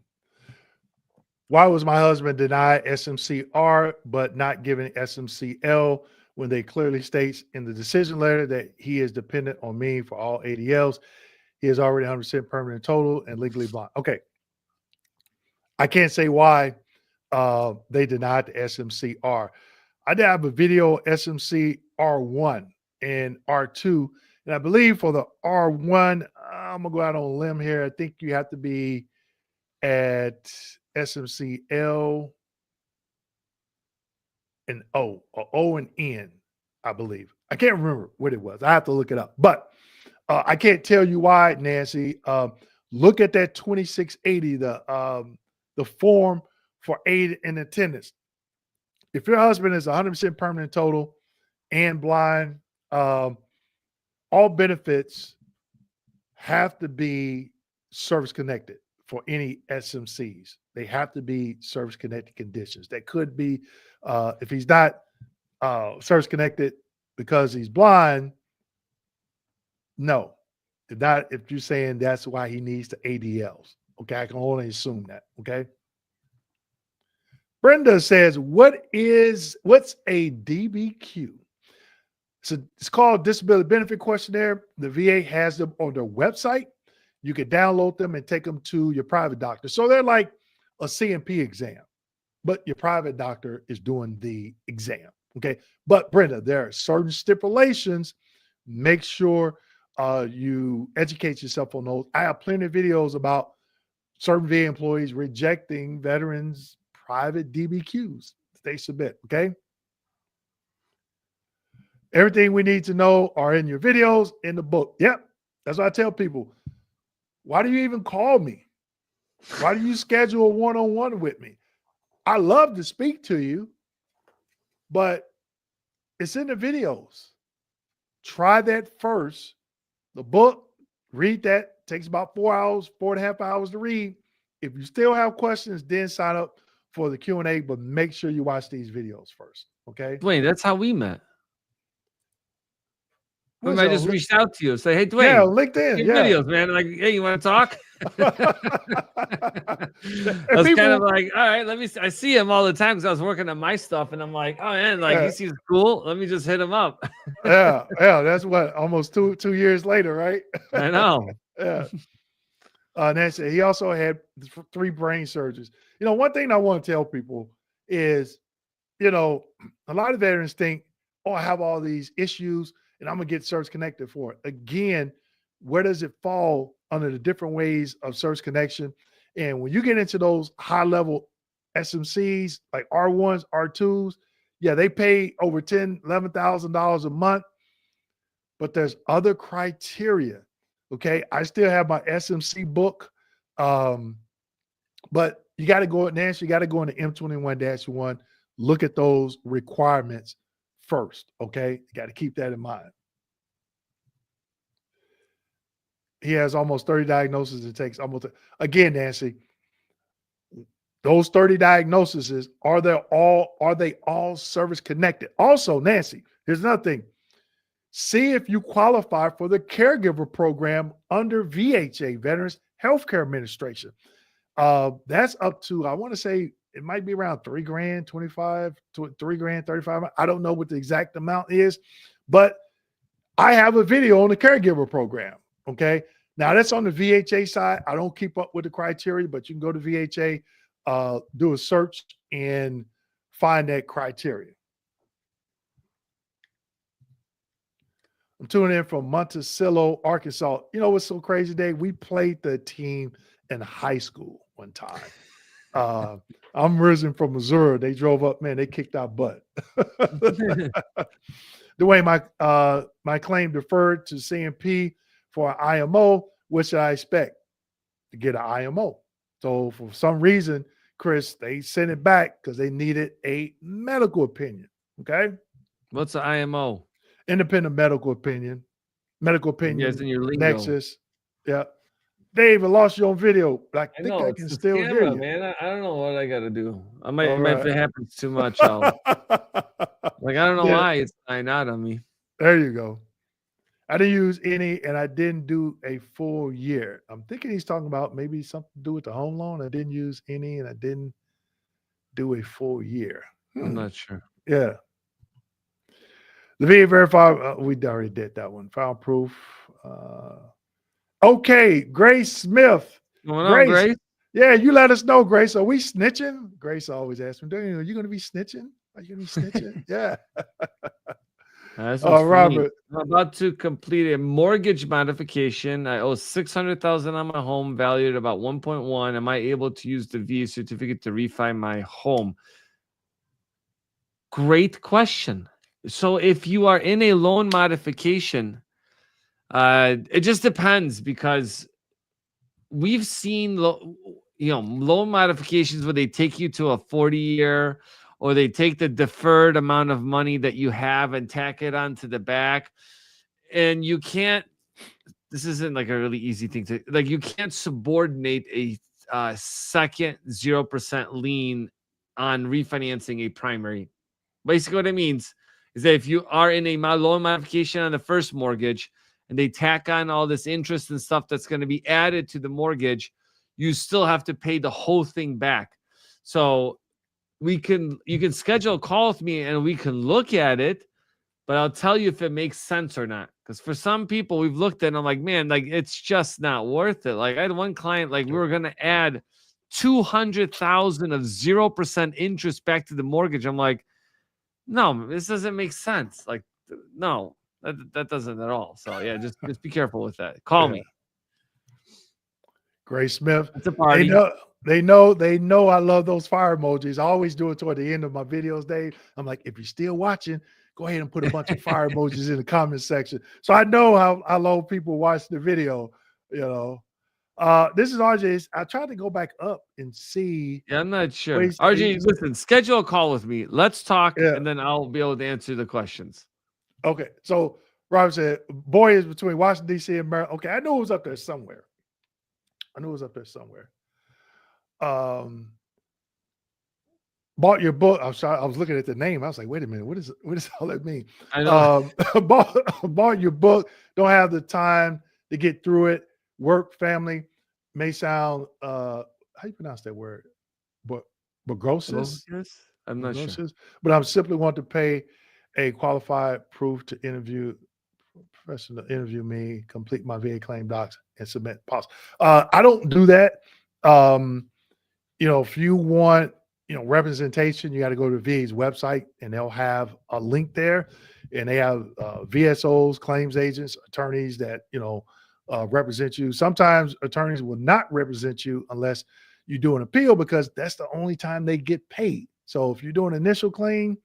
Why was my husband denied SMCR but not given SMCL when they clearly states in the decision letter that he is dependent on me for all ADLs? He is already 100% permanent total and legally blind. Okay. I can't say why they denied the SMCR. I did have a video SMC R1 and R2. And I believe for the R1, I'm going to go out on a limb here. I think you have to be at SMCL and O, or O and N, I believe. I can't remember what it was. I have to look it up. But I can't tell you why, Nancy. Look at that 2680, the form for aid in attendance. If your husband is 100% permanent total and blind, all benefits have to be service connected for any SMCs. They have to be service connected conditions. That could be if he's not service connected because he's blind. No, if you're saying that's why he needs the ADLs. Okay, I can only assume that. Okay. Brenda says, what's a DBQ? So it's called Disability Benefit Questionnaire. The VA has them on their website. You can download them and take them to your private doctor. So they're like a CMP exam, but your private doctor is doing the exam. Okay. But Brenda, there are certain stipulations. Make sure you educate yourself on those. I have plenty of videos about certain VA employees rejecting veterans' private DBQs they submit. Okay. Everything we need to know are in your videos, in the book. Yep. That's what I tell people. Why do you even call me? Why do you schedule a one-on-one with me? I love to speak to you, but it's in the videos. Try that first. The book, read that. Takes about 4 hours, 4.5 hours to read. If you still have questions, then sign up for the Q&A, but make sure you watch these videos first. Okay. Dwayne, that's how we met. What's I just on? reached out to you, say, "Hey, Yeah, Dwayne, LinkedIn. your Yeah. videos, man." Like, "Hey, you want to talk?" I And was kind of people, like, "All right, let me." I see him all the time because I was working on my stuff, and I'm like, "Oh man, like he seems cool. Let me just hit him up." yeah. That's what almost two years later, right? I know. Yeah. Nancy, he also had 3 brain surgeries. One thing I want to tell people is, a lot of veterans think, oh, I have all these issues and I'm going to get service connected for it. Again, where does it fall under the different ways of service connection? And when you get into those high level SMCs like R1s, R2s, yeah, they pay over $10,000, $11,000 a month, but there's other criteria. Okay. I still have my SMC book. But you got to go, Nancy, you got to go into M21-1, look at those requirements first. Okay. You got to keep that in mind. He has almost 30 diagnoses. It takes almost, again, Nancy, those 30 diagnoses, are they all service connected? Also, Nancy, here's another thing. See if you qualify for the caregiver program under VHA, Veterans Healthcare Administration. That's up to, I want to say it might be around $3,000, 25 to $3,000, 35. I don't know what the exact amount is, but I have a video on the caregiver program. Okay. Now that's on the VHA side. I don't keep up with the criteria, but you can go to VHA, do a search and find that criteria. I'm tuning in from Monticello, Arkansas. You know what's so crazy, Dave? We played the team in high school one time. Uh, I'm originally from Missouri. They drove up, man, they kicked our butt. The way my claim deferred to CMP for an IMO, what should I expect? To get an IMO. So for some reason, Chris, they sent it back because they needed a medical opinion. Okay. What's the IMO? Independent medical You guys opinion, in your lingo. Nexus. Yeah. Dave, I lost you on video, but I I think know I it's can this still hear camera, you. man. I don't know what I got to do. All If right. it happens too much, I'll like I don't know Yeah, why it's flying out on me. there you go. I didn't use any, and I didn't do a full year. I'm thinking he's talking about maybe something to do with the home loan. I didn't use any, and I didn't do a full year. I'm not sure. Yeah. The VA verify. We already did that one. File proof. Okay, Grace Smith. What's going on, Grace, Grace? yeah, you let us know, Grace. Are we snitching? Grace always asks me, are you going to be snitching? Are you going to be snitching? Yeah. This one's for me. Robert. I'm about to complete a mortgage modification. I owe 600,000 on my home, valued at about 1.1. Am I able to use the VA certificate to refi my home? Great question. So if you are in a loan modification, it just depends because we've seen loan modifications where they take you to a 40-year, or they take the deferred amount of money that you have and tack it onto the back, and you can't. This isn't like a really easy thing to like. You can't subordinate a second 0% lien on refinancing a primary. Basically, what it means is that if you are in a loan modification on the first mortgage and they tack on all this interest and stuff that's going to be added to the mortgage, you still have to pay the whole thing back. So you can schedule a call with me and we can look at it, but I'll tell you if it makes sense or not. Because for some people we've looked at and I'm like, man, like it's just not worth it. Like I had one client, like we were going to add 200,000 of 0% interest back to the mortgage. I'm like, no, this doesn't make sense. Like, no, that doesn't at all. So yeah, just be careful with that. Call Yeah. me. Grace Smith. It's a They party. know, they know I love those fire emojis. I always do it toward the end of my videos, Dave. I'm like, if you're still watching, go ahead and put a bunch of fire emojis in the comment section. So I know how long people watch the video, you know. This is RJ's. I tried to go back up and see. Yeah, I'm not sure. Waste RJ, agents. listen, schedule a call with me. Let's talk, Yeah. and then I'll be able to answer the questions. Okay. So Robert said, boy is between Washington, D.C. and Maryland. Okay. I knew it was up there somewhere. Bought your book. I was looking at the name. I was like, wait a minute, what does all that mean? I know. Bought your book. Don't have the time to get through it. Work, family may sound how you pronounce that word? But bagrosis? I'm not sure. But I simply want to pay a qualified proof to interview professional interview me, complete my VA claim docs, and submit possible. I don't do that. If you want representation, you got to go to VA's website and they'll have a link there, and they have VSOs, claims agents, attorneys that represent you. Sometimes attorneys will not represent you unless you do an appeal, because that's the only time they get paid. So if you do an initial claim,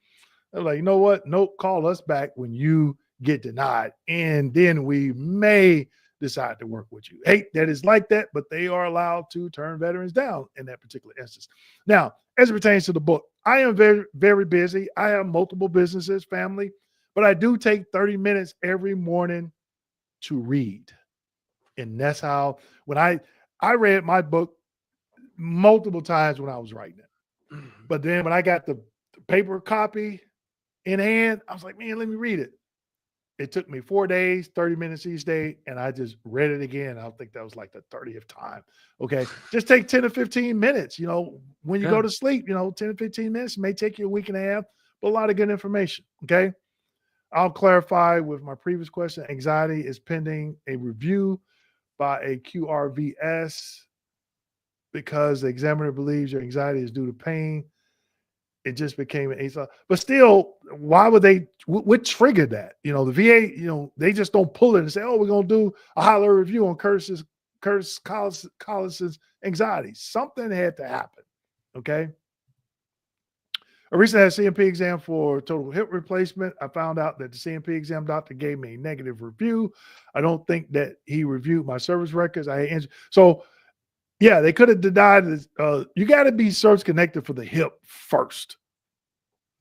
they're like, you know what? Nope, call us back when you get denied, and then we may decide to work with you. Hey, that is like that, but they are allowed to turn veterans down in that particular instance. Now, as it pertains to the book, I am very, very busy. I have multiple businesses, family, but I do take 30 minutes every morning to read. And that's how, when I read my book multiple times when I was writing it. But then when I got the paper copy in hand, I was like, man, let me read it. It took me 4 days, 30 minutes each day, and I just read it again. I think that was like the 30th time. Okay. Just take 10 to 15 minutes. When you go to sleep, 10 to 15 minutes. It may take you a week and a half, but a lot of good information. Okay. I'll clarify with my previous question. Anxiety is pending a review by a QRVS because the examiner believes your anxiety is due to pain it just became an ASO. But still, why would they? What triggered that? The VA, they just don't pull it and say, "Oh, we're gonna do a high level review on Curtis Collis's anxiety." Something had to happen. Okay. I recently had a CMP exam for total hip replacement. I found out that the CMP exam doctor gave me a negative review. I don't think that he reviewed my service records. So yeah, they could have denied this. You got to be service connected for the hip first.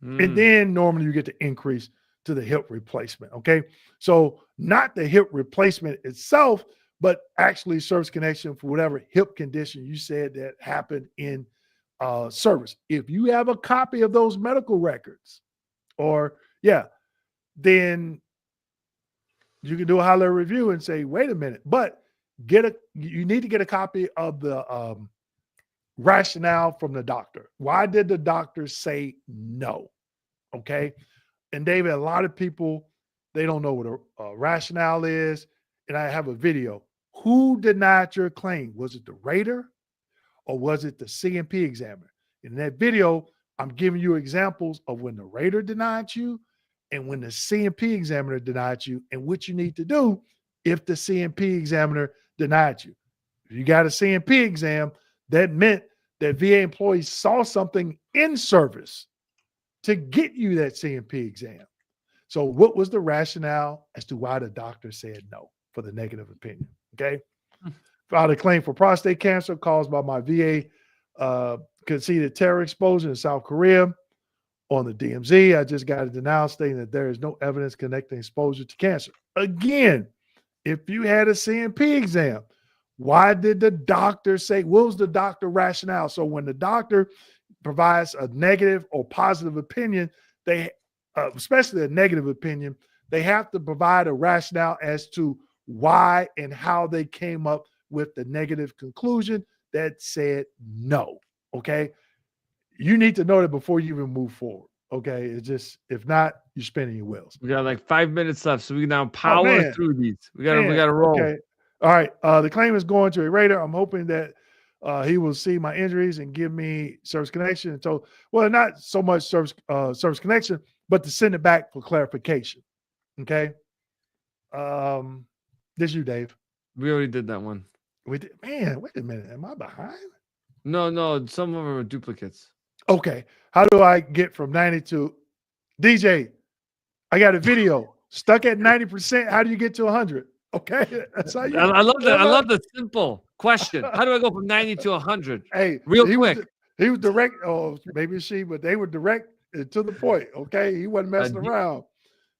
And then normally you get the increase to the hip replacement. Okay. So not the hip replacement itself, but actually service connection for whatever hip condition you said that happened in service. If you have a copy of those medical records, then you can do a high level review and say, wait a minute, but you need to get a copy of the rationale from the doctor. Why did the doctor say no? Okay. And David, a lot of people, they don't know what a rationale is. And I have a video. Who denied your claim? Was it the rater or was it the CMP examiner? In that video, I'm giving you examples of when the rater denied you and when the CMP examiner denied you and what you need to do if the CMP examiner denied you. If you got a CMP exam, that meant that VA employees saw something in service to get you that CMP exam. So what was the rationale as to why the doctor said no for the negative opinion? Okay. Filed a claim for prostate cancer caused by my VA conceded terror exposure in South Korea. On the DMZ, I just got it denounced stating that there is no evidence connecting exposure to cancer. Again, if you had a CMP exam, why did the doctor say, what was the doctor rationale? So when the doctor provides a negative or positive opinion, they, especially a negative opinion, they have to provide a rationale as to why and how they came up with the negative conclusion that said no. Okay. You need to know that before you even move forward. Okay. It's just, if not, you're spinning your wheels. We got like 5 minutes left, so we can now power through these. We gotta roll. Okay. All right. The claim is going to a rater. I'm hoping that he will see my injuries and give me service connection. So, well, not so much service connection, but to send it back for clarification. Okay. This you, Dave. We already did that one. We did. Man, wait a minute. Am I behind? No. Some of them are duplicates. Okay. How do I get from 90 to DJ? I got a video stuck at 90%. How do you get to 100? Okay. That's how you. I love that. I love the simple question. How do I go from 90 to 100? Hey, real quick. He was direct. Oh, maybe but they were direct to the point. Okay. He wasn't messing around.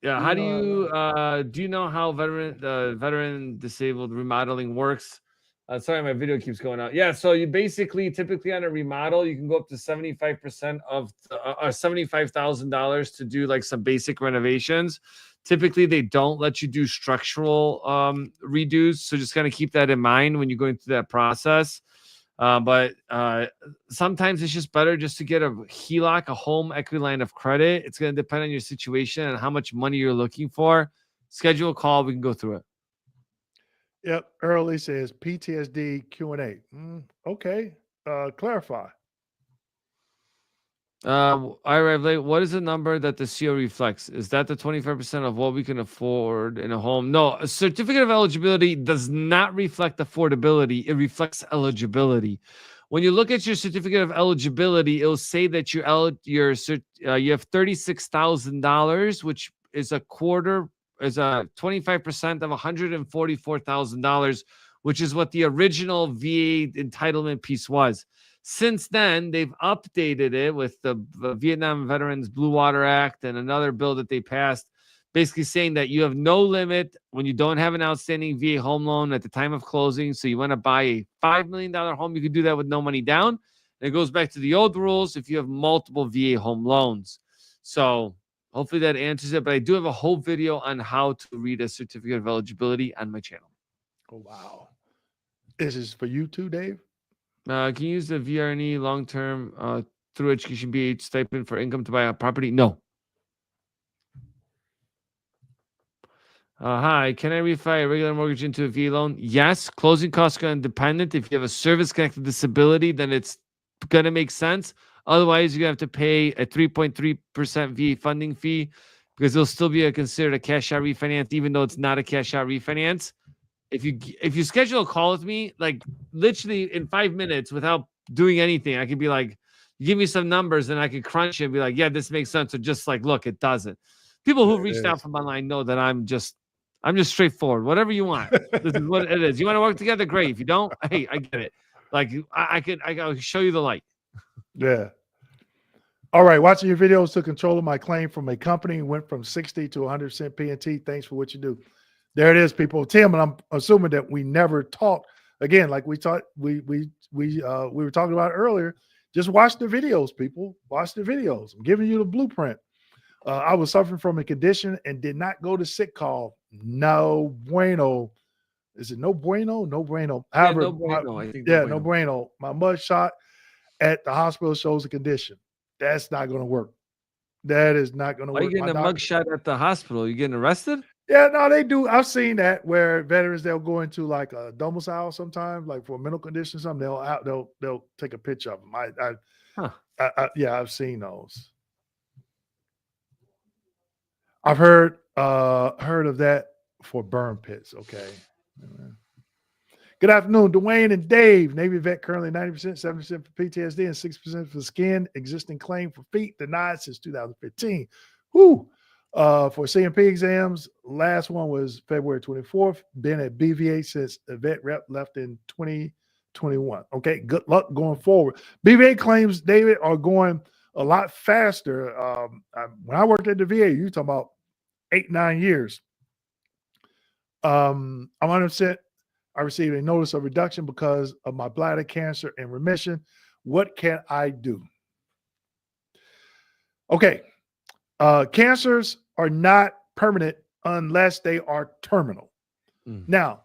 Yeah. How do you know how veteran disabled remodeling works? Sorry, my video keeps going out. Yeah, so you basically typically on a remodel, you can go up to 75% of $75,000 to do like some basic renovations. Typically, they don't let you do structural redos, so just kind of keep that in mind when you're going through that process. But sometimes it's just better just to get a HELOC, a home equity line of credit. It's going to depend on your situation and how much money you're looking for. Schedule a call. We can go through it. Yep. Early says PTSD Q&A. Okay. Clarify. I arrived late. What is the number that the CO reflects? Is that the 25% of what we can afford in a home? No, a certificate of eligibility does not reflect affordability. It reflects eligibility. When you look at your certificate of eligibility, it'll say that you have $36,000, which is a 25% of $144,000, which is what the original VA entitlement piece was. Since then, they've updated it with the Vietnam Veterans Blue Water Act and another bill that they passed, basically saying that you have no limit when you don't have an outstanding VA home loan at the time of closing. So you want to buy a $5 million home, you can do that with no money down. And it goes back to the old rules if you have multiple VA home loans. So hopefully that answers it. But I do have a whole video on how to read a certificate of eligibility on my channel. Oh, wow. This is for you too, Dave? Can you use the VRNE long-term through education BH stipend for income to buy a property? No. Hi, can I refi a regular mortgage into a VA loan? Yes. Closing costs are independent. If you have a service-connected disability, then it's going to make sense. Otherwise, you're gonna have to pay a 3.3% VA funding fee because it'll still be considered a cash out refinance, even though it's not a cash out refinance. If you schedule a call with me, like literally in 5 minutes without doing anything, I could be like, give me some numbers and I could crunch it and be like, yeah, this makes sense. Or just like, look, it doesn't. People who've There reached it out from online know that I'm just straightforward. Whatever you want. This is is. what it is. You want to work together? Great. If you don't, hey, I get it. Like I can show you the light. Yeah. All right. Watching your videos took control of my claim from a company and went from 60 to 100% P&T. Thanks for what you do. There it is, people. Tim, and I'm assuming that we never talked again, like we talked, we were talking about earlier. Just watch the videos, people. Watch the videos. I'm giving you the blueprint. I was suffering from a condition and did not go to sick call. No bueno. Is it no bueno? No bueno. Yeah, However, no bueno. I think no yeah, no bueno. bueno. My mud shot at the hospital shows a condition. That's not going to work. That is not going to Why are you work. My getting a doctor. mugshot at the hospital? You getting arrested? Yeah, no, they do. I've seen that where veterans they'll go into like a domicile sometimes, like for a mental condition or something. They'll take a picture of them. Huh. Yeah, I've seen those. I've heard of that for burn pits. Okay. Good afternoon, Dwayne and Dave. Navy vet currently 90%, 7% for PTSD, and 6% for skin. Existing claim for feet denied since 2015. Whoo! For CMP exams, last one was February 24th. Been at BVA since the vet rep left in 2021. Okay, good luck going forward. BVA claims, David, are going a lot faster. When I worked at the VA, you talking about 8-9 years. I'm 100%. I received a notice of reduction because of my bladder cancer in remission. What can I do? Okay. Cancers are not permanent unless they are terminal. Now,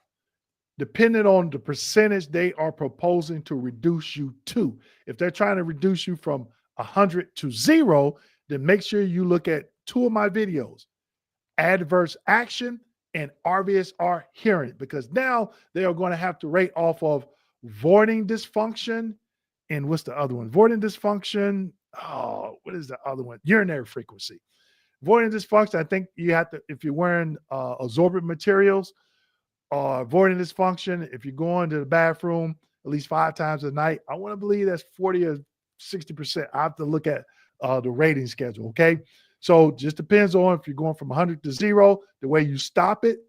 depending on the percentage they are proposing to reduce you to, if they're trying to reduce you from 100 to 0, then make sure you look at 2 of my videos, adverse action and RVSR hearing, because now they are going to have to rate off of voiding dysfunction and what's the other one? Voiding dysfunction. Oh, what is the other one? Urinary frequency. Voiding dysfunction, I think you have to, if you're wearing absorbent materials, voiding dysfunction, if you're going to the bathroom at least 5 times a night, I want to believe that's 40 or 60%. I have to look at the rating schedule, okay? So just depends on if you're going from 100 to 0, the way you stop it,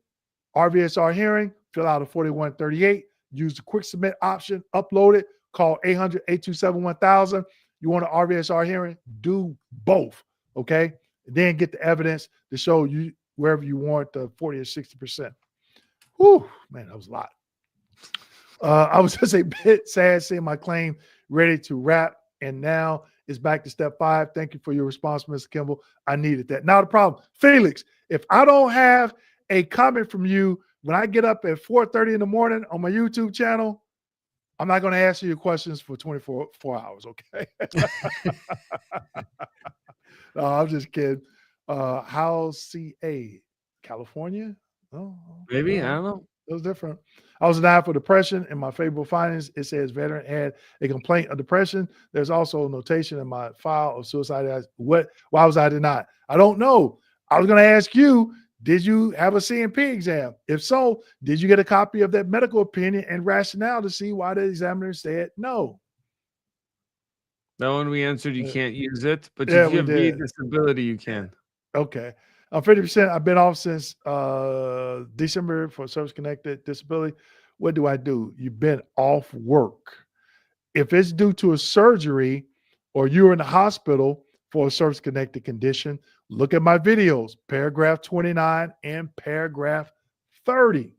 RVSR hearing, fill out a 4138, use the quick submit option, upload it, call 800-827-1000. You want an RVSR hearing? Do both, okay? And then get the evidence to show you wherever you want the 40 or 60%. Whew, man, that was a lot. I was just a bit sad seeing my claim ready to wrap, and now it's back to step 5. Thank you for your response, Mr. Kimball. I needed that. Not a problem. Felix, if I don't have a comment from you when I get up at 4:30 in the morning on my YouTube channel, I'm not going to answer your questions for 24 hours, okay? No, I'm just kidding. How's CA? California? Oh, Maybe, I well, don't know. it was different. I was denied for depression. In my favorable findings, it says veteran had a complaint of depression. There's also a notation in my file of suicide. Why was I denied? I don't know. I was going to ask you, did you have a CMP exam? If so, did you get a copy of that medical opinion and rationale to see why the examiner said no? That one we answered, you can't use it, but Yeah, if you we have VA did. disability, you can. Okay. I'm 50%. I've been off since December for service-connected disability. What do I do? You've been off work. If it's due to a surgery or you're in the hospital for a service-connected condition, look at my videos, paragraph 29 and paragraph 30.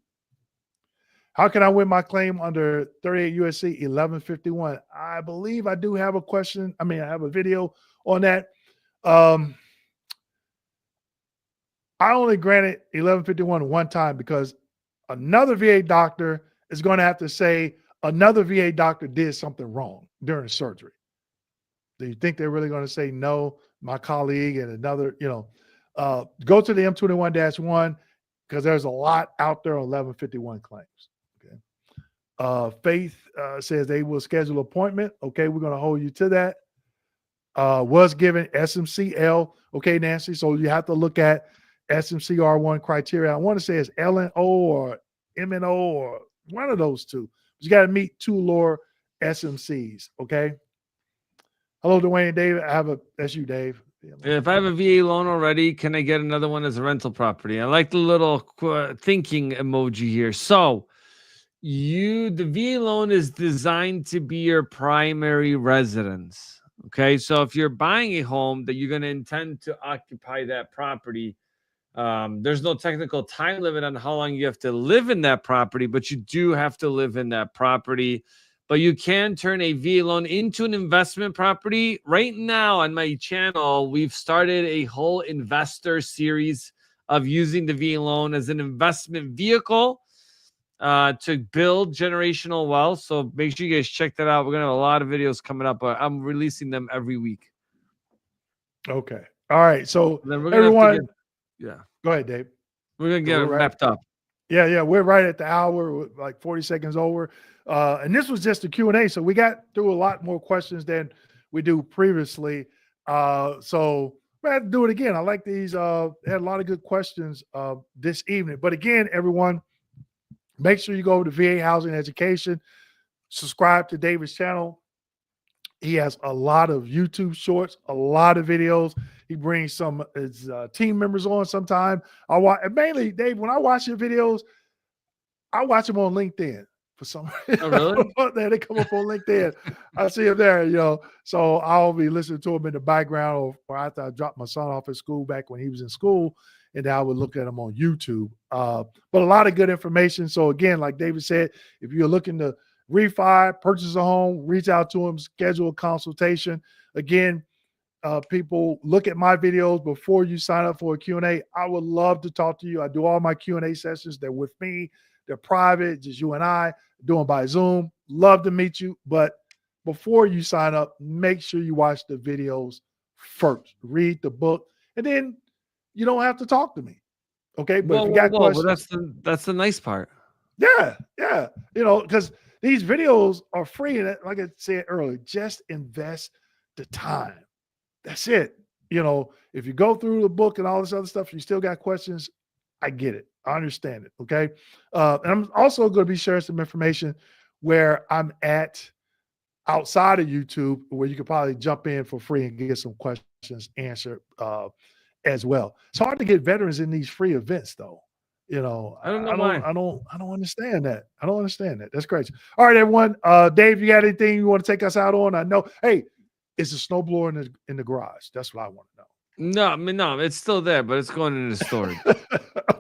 How can I win my claim under 38 USC 1151? I believe I do have a question. I have a video on that. I only granted 1151 one time because another VA doctor is going to have to say another VA doctor did something wrong during the surgery. Do you think they're really going to say no? My colleague and another, go to the M21-1 because there's a lot out there on 1151 claims. Okay. Faith says they will schedule an appointment. Okay, we're going to hold you to that. was given SMCL. Okay, Nancy. So you have to look at SMCR1 criteria. I want to say it's LNO or MNO or one of those two. You got to meet two lower SMCs. Okay. Hello, Dwayne. David. That's you, Dave. If I have a VA loan already, can I get another one as a rental property? I like the little thinking emoji here. So the VA loan is designed to be your primary residence. Okay. So if you're buying a home that you're going to intend to occupy that property, there's no technical time limit on how long you have to live in that property, but you do have to live in that property. But you can turn a VA loan into an investment property. Right now on my channel, we've started a whole investor series of using the VA loan as an investment vehicle to build generational wealth. So make sure you guys check that out. We're going to have a lot of videos coming up, but I'm releasing them every week. Okay. All right. So And then we're going to everyone, have to yeah. Go ahead, Dave. We're going to get it wrapped up. Yeah. We're right at the hour, like 40 seconds over. And this was just a Q&A. So we got through a lot more questions than we do previously. So we had to do it again. I like these. Had a lot of good questions this evening. But again, everyone, make sure you go over to VA Housing Education. Subscribe to David's channel. He has a lot of YouTube shorts, a lot of videos. He brings some his team members on sometime. I watch mainly, Dave, when I watch your videos, I watch them on LinkedIn for some reason. Oh, really? They come up on LinkedIn. I see them there, So I'll be listening to them in the background or after I drop my son off at school back when he was in school. And then I would look at them on YouTube. But a lot of good information. So again, like David said, if you're looking to refi, purchase a home, reach out to him, schedule a consultation. Again, people look at my videos before you sign up for a Q&A. I would love to talk to you. I do all my Q&A sessions. They're with me. They're private, just you and I, doing by Zoom. Love to meet you. But before you sign up, make sure you watch the videos first. Read the book. And then you don't have to talk to me. Okay. But if you got questions. But that's the nice part. Yeah. Because these videos are free. And like I said earlier, just invest the time. That's it. If you go through the book and all this other stuff, you still got questions, I get it. I understand it. Okay. And I'm also going to be sharing some information where I'm at outside of YouTube, where you could probably jump in for free and get some questions answered as well. It's hard to get veterans in these free events, though. I don't know why. I don't understand that. I don't understand that. That's crazy. All right, everyone. Dave, you got anything you want to take us out on? I know. Hey, it's a snowblower in the garage. That's what I want to know. No, it's still there, but it's going into storage. Okay.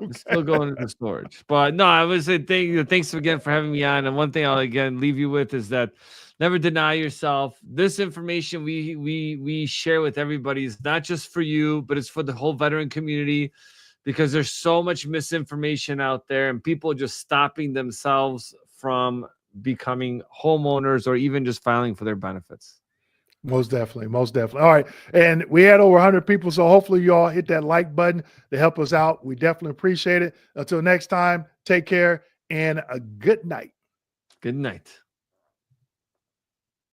It's still going into storage. But no, I would say thanks again for having me on. And one thing I'll again leave you with is that never deny yourself. This information we share with everybody is not just for you, but it's for the whole veteran community, because there's so much misinformation out there and people just stopping themselves from becoming homeowners or even just filing for their benefits. Most definitely. All right. And we had over 100 people. So hopefully you all hit that like button to help us out. We definitely appreciate it. Until next time, take care and a good night. Good night.